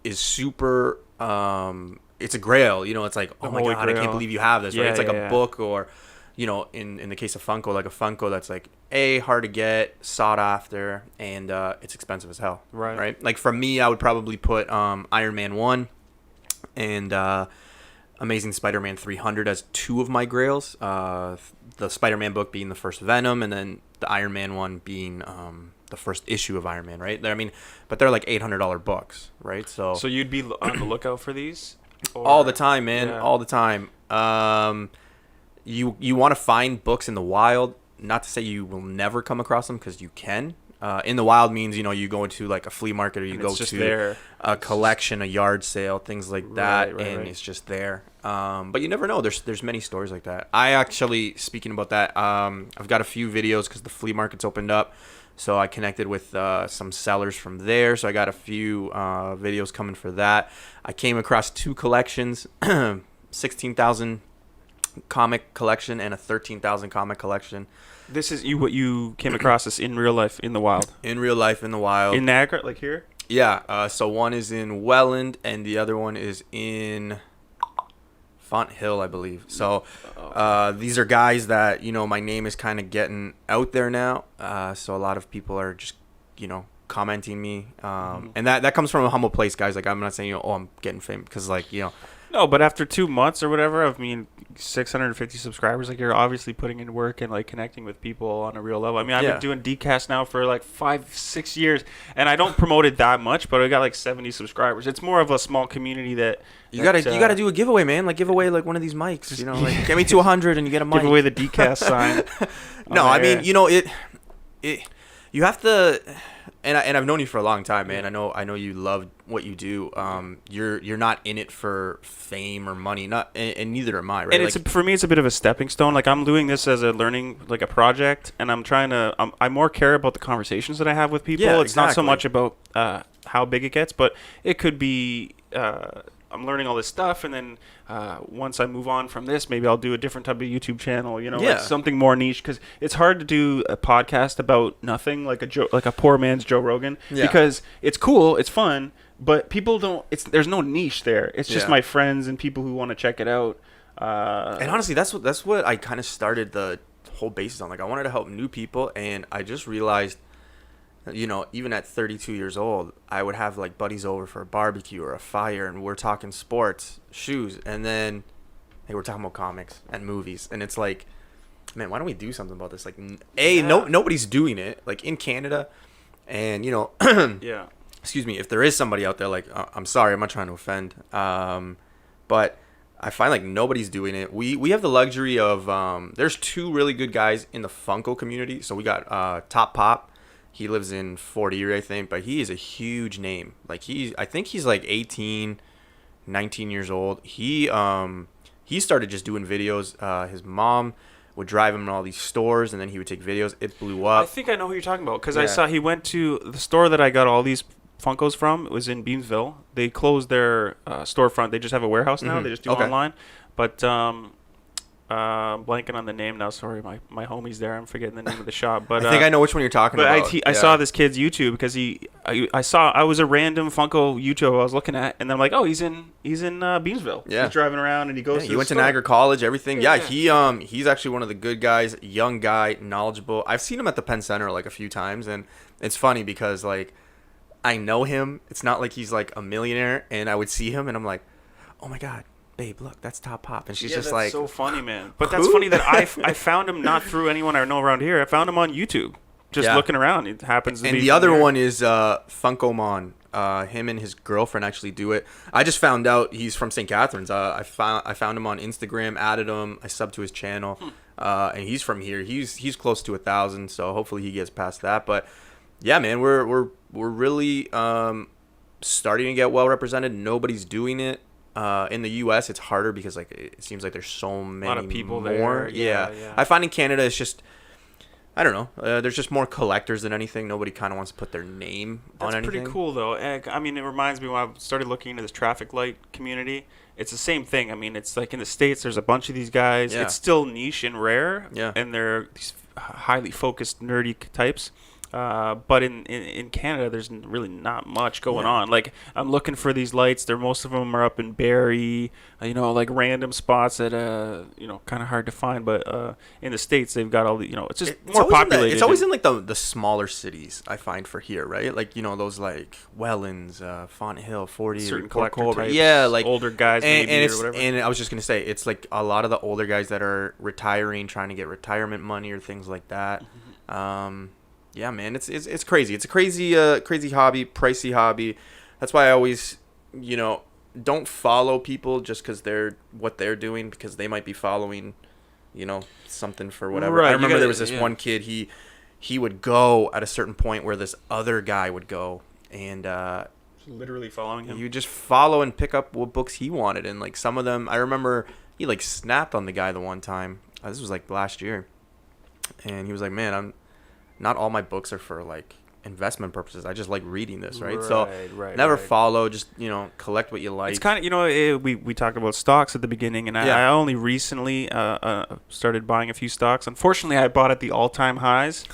is super. It's a Grail, you know. It's like, oh my god, Grail. I can't believe you have this. Right? It's like a book, or, you know, in the case of Funko, like a Funko that's like hard to get, sought after, and it's expensive as hell. Right. Like for me, I would probably put Iron Man 1 and Amazing Spider-Man 300 as two of my Grails. The Spider-Man book being the first Venom, and then the Iron Man one being the first issue of Iron Man, right? I mean, but they're like $800 books, right? So you'd be on the lookout for these? All the time, man. Yeah. All the time. You want to find books in the wild. Not to say you will never come across them, because you can. In the wild means, you know, you go into like a flea market, or you go to a collection, a yard sale, things like that, and it's just there. But you never know. There's many stories like that. I actually, speaking about that, I've got a few videos because the flea market's opened up. So I connected with some sellers from there. So I got a few videos coming for that. I came across two collections, 16,000 comic collection and a 13,000 comic collection. This is what you came across this in real life, in the wild? In real life, in the wild. In Niagara, like here? Yeah. So one is in Welland and the other one is in Font Hill, I believe. So these are guys that, you know, my name is kind of getting out there now. So a lot of people are just, you know, commenting me. And that comes from a humble place, guys. Like, I'm not saying, you know, oh, I'm getting famous, because, like, you know. No, but after 2 months or whatever, I mean, 650 subscribers, like, you're obviously putting in work and, like, connecting with people on a real level. I mean, I've been doing Dcast now for, like, 5-6 years, and I don't promote it that much, but I got, like, 70 subscribers. It's more of a small community that... You gotta do a giveaway, man. Like, give away, like, one of these mics, you know? Like, get me to 100 and you get a mic. Give away the Dcast sign. No, I mean, you know, it you have to... And I've known you for a long time, man. I know you love what you do. You're not in it for fame or money, and neither am I, right? And like, for me, it's a bit of a stepping stone. Like, I'm doing this as a learning, like a project, and I'm trying to. I more care about the conversations that I have with people. Yeah, it's not so much about how big it gets, but it could be. I'm learning all this stuff, and then once I move on from this, maybe I'll do a different type of YouTube channel, you know, like something more niche, because it's hard to do a podcast about nothing, like a poor man's Joe Rogan, because it's cool, it's fun, but people don't. There's no niche there. It's just my friends and people who want to check it out. And honestly, that's what I kind of started the whole basis on. Like, I wanted to help new people, and I just realized, you know, even at 32 years old, I would have, like, buddies over for a barbecue or a fire, and we're talking sports, shoes, and then, hey, we're talking about comics and movies, and it's like, man, why don't we do something about this? Like, nobody's doing it, like, in Canada, and, you know, excuse me, if there is somebody out there, like, I'm sorry, I'm not trying to offend, but I find, like, nobody's doing it. We have the luxury of, there's two really good guys in the Funko community. So we got Top Pop. He lives in Fort Erie, I think, but he is a huge name. Like, I think he's like 18, 19 years old. He started just doing videos. His mom would drive him to all these stores, and then he would take videos. It blew up. I think I know who you're talking about, because I saw he went to the store that I got all these Funkos from. It was in Beamsville. They closed their storefront. They just have a warehouse now. They just do online. But blanking on the name now. Sorry, my homie's there. I'm forgetting the name of the shop. But I think I know which one you're talking about. I saw this kid's YouTube, because I was a random Funko YouTube I was looking at, and then I'm like, oh, he's in Beamsville. Yeah, he's driving around, and he goes. He went to Niagara College, everything. Yeah, he's actually one of the good guys, young guy, knowledgeable. I've seen him at the Penn Center like a few times, and it's funny because, like, I know him. It's not like he's like a millionaire, and I would see him, and I'm like, oh my god, babe, look, that's Top Pop. And she's just like, so funny, man. But that's funny that I found him not through anyone I know around here. I found him on YouTube, just looking around. It happens to be. And the other one is Funkomon. Him and his girlfriend actually do it. I just found out he's from St. Catharines. I found him on Instagram, added him, I subbed to his channel, and he's from here. He's close to 1,000, so hopefully he gets past that. But yeah, man, we're really starting to get well represented. Nobody's doing it. In the U.S., it's harder because, like, it seems like there's so many a lot of people more. There. Yeah. I find in Canada it's just, I don't know. There's just more collectors than anything. Nobody kind of wants to put their name on anything. That's pretty cool, though. I mean, it reminds me when I started looking into this traffic light community, it's the same thing. I mean, it's like in the States, there's a bunch of these guys. Yeah. It's still niche and rare. Yeah. And they're these highly focused, nerdy types. But in Canada, there's really not much going on. Like, I'm looking for these lights. Most of them are up in Barrie, like random spots that, kind of hard to find. But in the States, they've got all the, it's just more populated. It's always in like the smaller cities, I find, for here, right? Like, those like Wellands, Font Hill, 40, certain Port collector Colborne. types, Yeah, like older guys maybe or whatever. And I was just going to say, it's like a lot of the older guys that are retiring, trying to get retirement money or things like that. Yeah, man, it's crazy. It's a crazy hobby, pricey hobby. That's why I always, don't follow people just because what they're doing, because they might be following, something for whatever. Right, I remember there was this one kid. He would go at a certain point where this other guy would go, and literally following him. you just follow and pick up what books he wanted, and like some of them, I remember he like snapped on the guy the one time. This was like last year, and he was like, "Man, not all my books are for like investment purposes. I just like reading this, right?" So never follow, just collect what you like. It's kind of we talked about stocks at the beginning, and I only recently started buying a few stocks. Unfortunately, I bought at the all-time highs,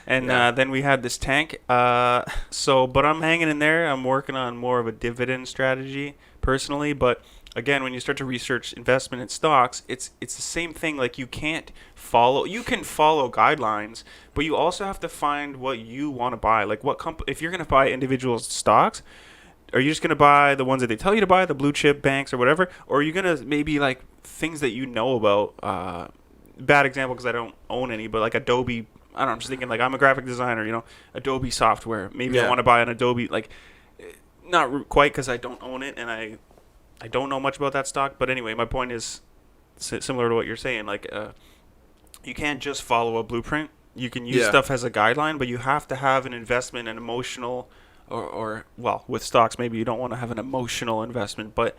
and then we had this tank. But I'm hanging in there. I'm working on more of a dividend strategy personally, but again, when you start to research investment in stocks, it's the same thing. Like, you can follow guidelines, but you also have to find what you want to buy. Like, if you're going to buy individual stocks, are you just going to buy the ones that they tell you to buy, the blue chip banks or whatever? Or are you going to maybe like things that you know about? Bad example because I don't own any, but like Adobe. I don't know. I'm just thinking, like, I'm a graphic designer, Adobe software. Maybe I want to buy an Adobe, like, not quite because I don't own it and I don't know much about that stock, but anyway, my point is similar to what you're saying. Like, you can't just follow a blueprint. You can use stuff as a guideline, but you have to have an investment, an emotional, or with stocks, maybe you don't want to have an emotional investment, but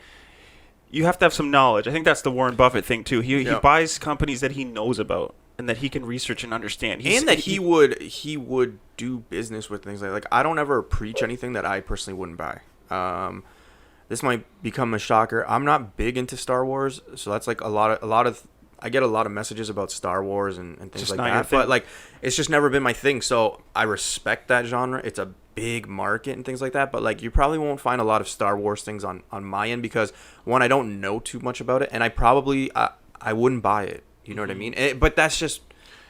you have to have some knowledge. I think that's the Warren Buffett thing too. He buys companies that he knows about and that he can research and understand. He would do business with things like I don't ever preach anything that I personally wouldn't buy. This might become a shocker. I'm not big into Star Wars, so that's like a lot of I get a lot of messages about Star Wars and things just like not your that. thing. But like, it's just never been my thing. So I respect that genre. It's a big market and things like that. But like, you probably won't find a lot of Star Wars things on my end because, one, I don't know too much about it, and I wouldn't buy it. You know what I mean? But that's just,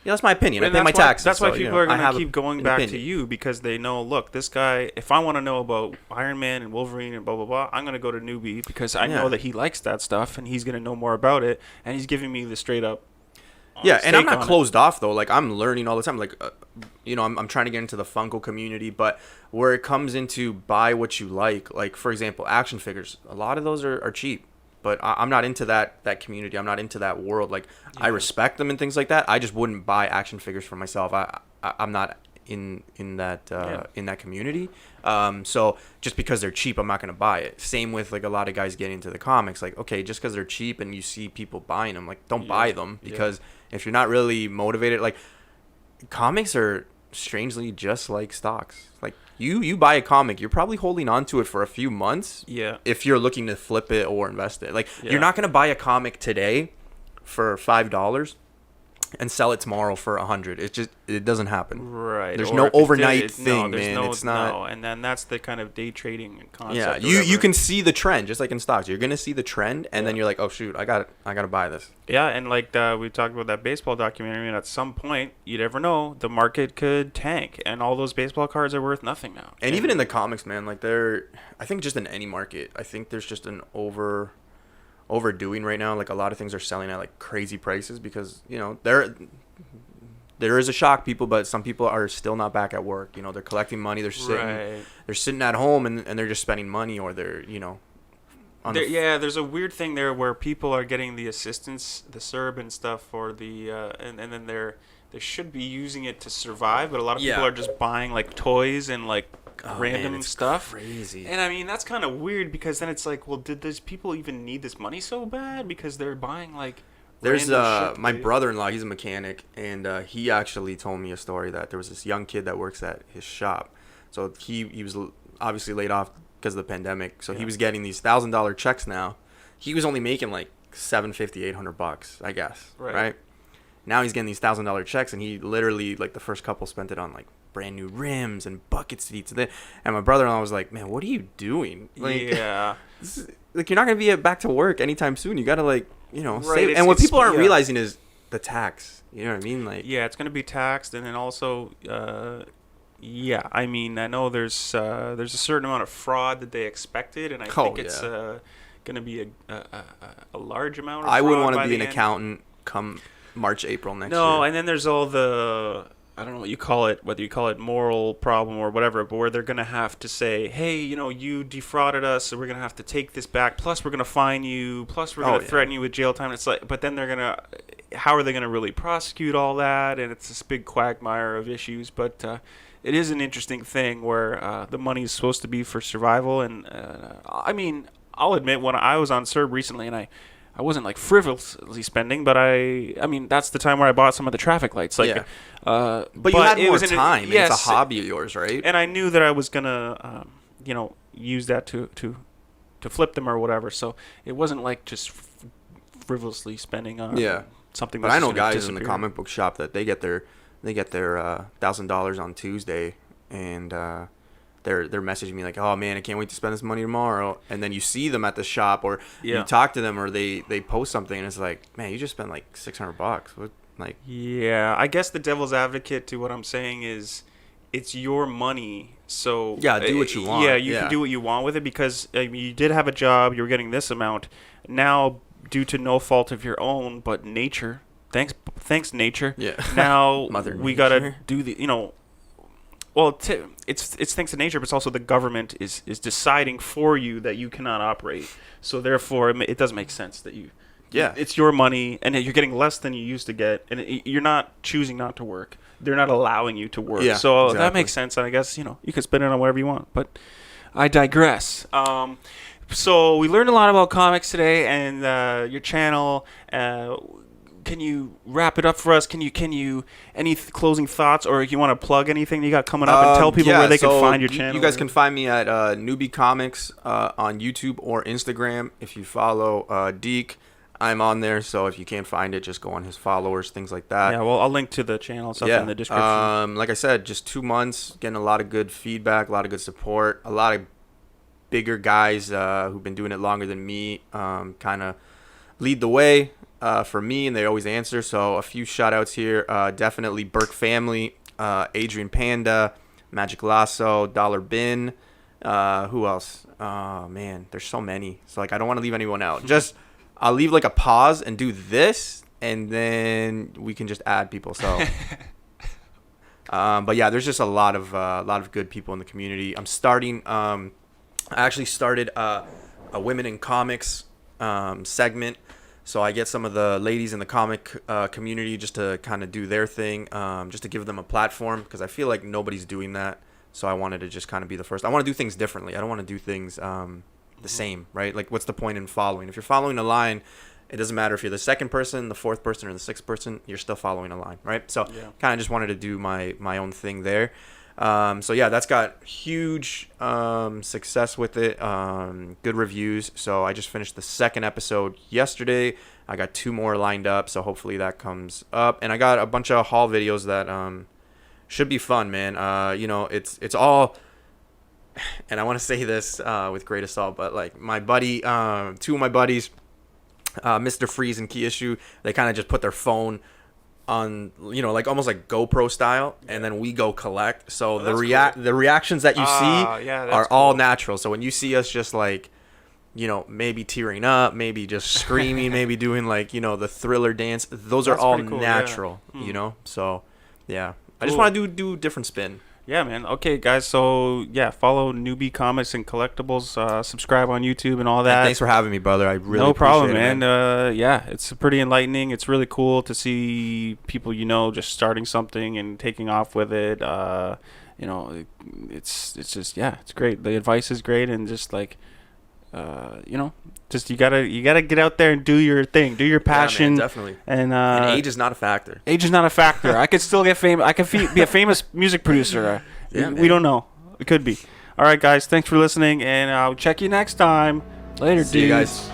that's my opinion. I pay my taxes. That's why so, people are going to keep going back opinion. to you, because they know, look, this guy, if I want to know about Iron Man and Wolverine and blah, blah, blah, I'm going to go to Newbie because I know that he likes that stuff and he's going to know more about it, and he's giving me the straight up and I'm not closed off, though. Like, I'm learning all the time. Like, I'm trying to get into the Funko community, but where it comes into buy what you like, for example, action figures, a lot of those are cheap. But I'm not into that community. I'm not into that world. Like, I respect them and things like that. I just wouldn't buy action figures for myself. I'm not in that community. So just because they're cheap, I'm not going to buy it. Same with like a lot of guys getting into the comics. Like, okay, just because they're cheap and you see people buying them, like, don't buy them, because if you're not really motivated, like, comics are strangely just like stocks. Like, you buy a comic, you're probably holding on to it for a few months. Yeah. If you're looking to flip it or invest it, like, you're not going to buy a comic today for $5 and sell it tomorrow for $100. It doesn't happen. Right. There's Or no if it overnight did, thing, man. No, it's not. No, and then that's the kind of day trading concept. Yeah, you can see the trend, just like in stocks. You're gonna see the trend, and then you're like, oh shoot, I gotta buy this. Yeah, and like we talked about that baseball documentary, and at some point, you never know, the market could tank, and all those baseball cards are worth nothing now. And even in the comics, man, like I think just in any market, I think there's just an overdoing right now. Like, a lot of things are selling at like crazy prices because there is a shock, people, but some people are still not back at work. They're collecting money. They're sitting at home and they're just spending money, or they're there's a weird thing there where people are getting the assistance, the CERB and stuff for the and then they should be using it to survive, but a lot of people are just buying like toys and like random stuff. Crazy. And I mean, that's kind of weird, because then it's like, well, did those people even need this money so bad because they're buying like There's my brother-in-law, he's a mechanic, and he actually told me a story that there was this young kid that works at his shop. So he was obviously laid off because of the pandemic. So he was getting these $1,000 checks now, he was only making like $750, $800, I guess. Right. Now he's getting these $1,000 checks, and he literally, like, the first couple spent it on like brand new rims and bucket seats. And my brother-in-law was like, "Man, what are you doing? Like, yeah, like you're not gonna be back to work anytime soon. You gotta, like, save." And what people aren't realizing is the tax. You know what I mean? Like, yeah, it's gonna be taxed, and then also, yeah, I mean, I know there's a certain amount of fraud that they expected, and I think it's gonna be a large amount of fraud. I wouldn't want to be an accountant come March, April next year. No, and then there's all the, I don't know what you call it, whether you call it moral problem or whatever, but where they're going to have to say, hey, you defrauded us, so we're going to have to take this back, plus we're going to fine you, plus we're going to threaten you with jail time. It's like, but then they're going to, how are they going to really prosecute all that? And it's this big quagmire of issues, but it is an interesting thing where the money is supposed to be for survival. And I mean, I'll admit, when I was on CERB recently, and I wasn't like frivolously spending, but I mean, that's the time where I bought some of the traffic lights. Like, but you had more time. Yes, it's a hobby of yours, right? And I knew that I was gonna, use that to flip them or whatever. So it wasn't like just frivolously spending on something. But I know guys in the comic book shop that they get their $1,000 on Tuesday, and they're messaging me like, "Oh man, I can't wait to spend this money tomorrow." And then you see them at the shop, or you talk to them, or they post something, and it's like, "Man, you just spent like $600." What, like? Yeah, I guess the devil's advocate to what I'm saying is, it's your money, so do what you want. Yeah, you can do what you want with it, because you did have a job, you were getting this amount. Now, due to no fault of your own, but nature, thanks nature. Yeah. Now we gotta do the Well, it's thanks to nature, but it's also the government is deciding for you that you cannot operate. So therefore, it does make sense that you. Yeah. It's your money, and you're getting less than you used to get, and you're not choosing not to work. They're not allowing you to work. Yeah, so exactly. That makes sense. And I guess you can spend it on whatever you want. But I digress. So we learned a lot about comics today, and your channel. Can you wrap it up for us? Can you any closing thoughts, or if you want to plug anything you got coming up, and tell people where they can find your channel? You guys can find me at Newbie Comics on YouTube or Instagram. If you follow Deke, I'm on there. So if you can't find it, just go on his followers, things like that. Yeah, well, I'll link to the channel stuff in the description. Like I said, just 2 months, getting a lot of good feedback, a lot of good support, a lot of bigger guys who've been doing it longer than me kind of lead the way. For me, and they always answer. So a few shout outs here. Definitely Burke Family, Adrian Panda, Magic Lasso, Dollar Bin. Who else? Oh man, there's so many. So like I don't want to leave anyone out. Just I'll leave like a pause and do this, and then we can just add people. So but yeah, there's just a lot of good people in the community. I'm starting I actually started a Women in Comics segment. So I get some of the ladies in the comic community just to kind of do their thing, just to give them a platform, because I feel like nobody's doing that. So I wanted to just kind of be the first. I want to do things differently. I don't want to do things the same, right? Like, what's the point in following? If you're following a line, it doesn't matter if you're the second person, the fourth person, or the sixth person. You're still following a line, right? So kind of just wanted to do my own thing there. So yeah, that's got huge success with it, good reviews. So I just finished the second episode yesterday. I got 2 more lined up, so hopefully that comes up. And I got a bunch of haul videos that should be fun, man. It's all, and I want to say this with great assault, but like my buddy, 2 of my buddies, Mr. Freeze and Key Issue, they kind of just put their phone on, like almost like GoPro style, and then we go collect. So the reactions that you see are all natural. So when you see us just like, maybe tearing up, maybe just screaming, maybe doing like, the Thriller dance, those are all natural, So yeah, I just want to do different spin. Yeah, man. Okay, guys. So, yeah, follow Newbie Comics and Collectibles. Subscribe on YouTube and all that. And thanks for having me, brother. I really no problem, appreciate it, man. Yeah, it's pretty enlightening. It's really cool to see people, just starting something and taking off with it. It's just, it's great. The advice is great, and just like, just you gotta get out there and do your thing, do your passion. Yeah, man, definitely. And age is not a factor. Age is not a factor. I could still get famous. I could be a famous music producer. We don't know. It could be. All right, guys. Thanks for listening, and I'll check you next time. Later, dudes. See you guys.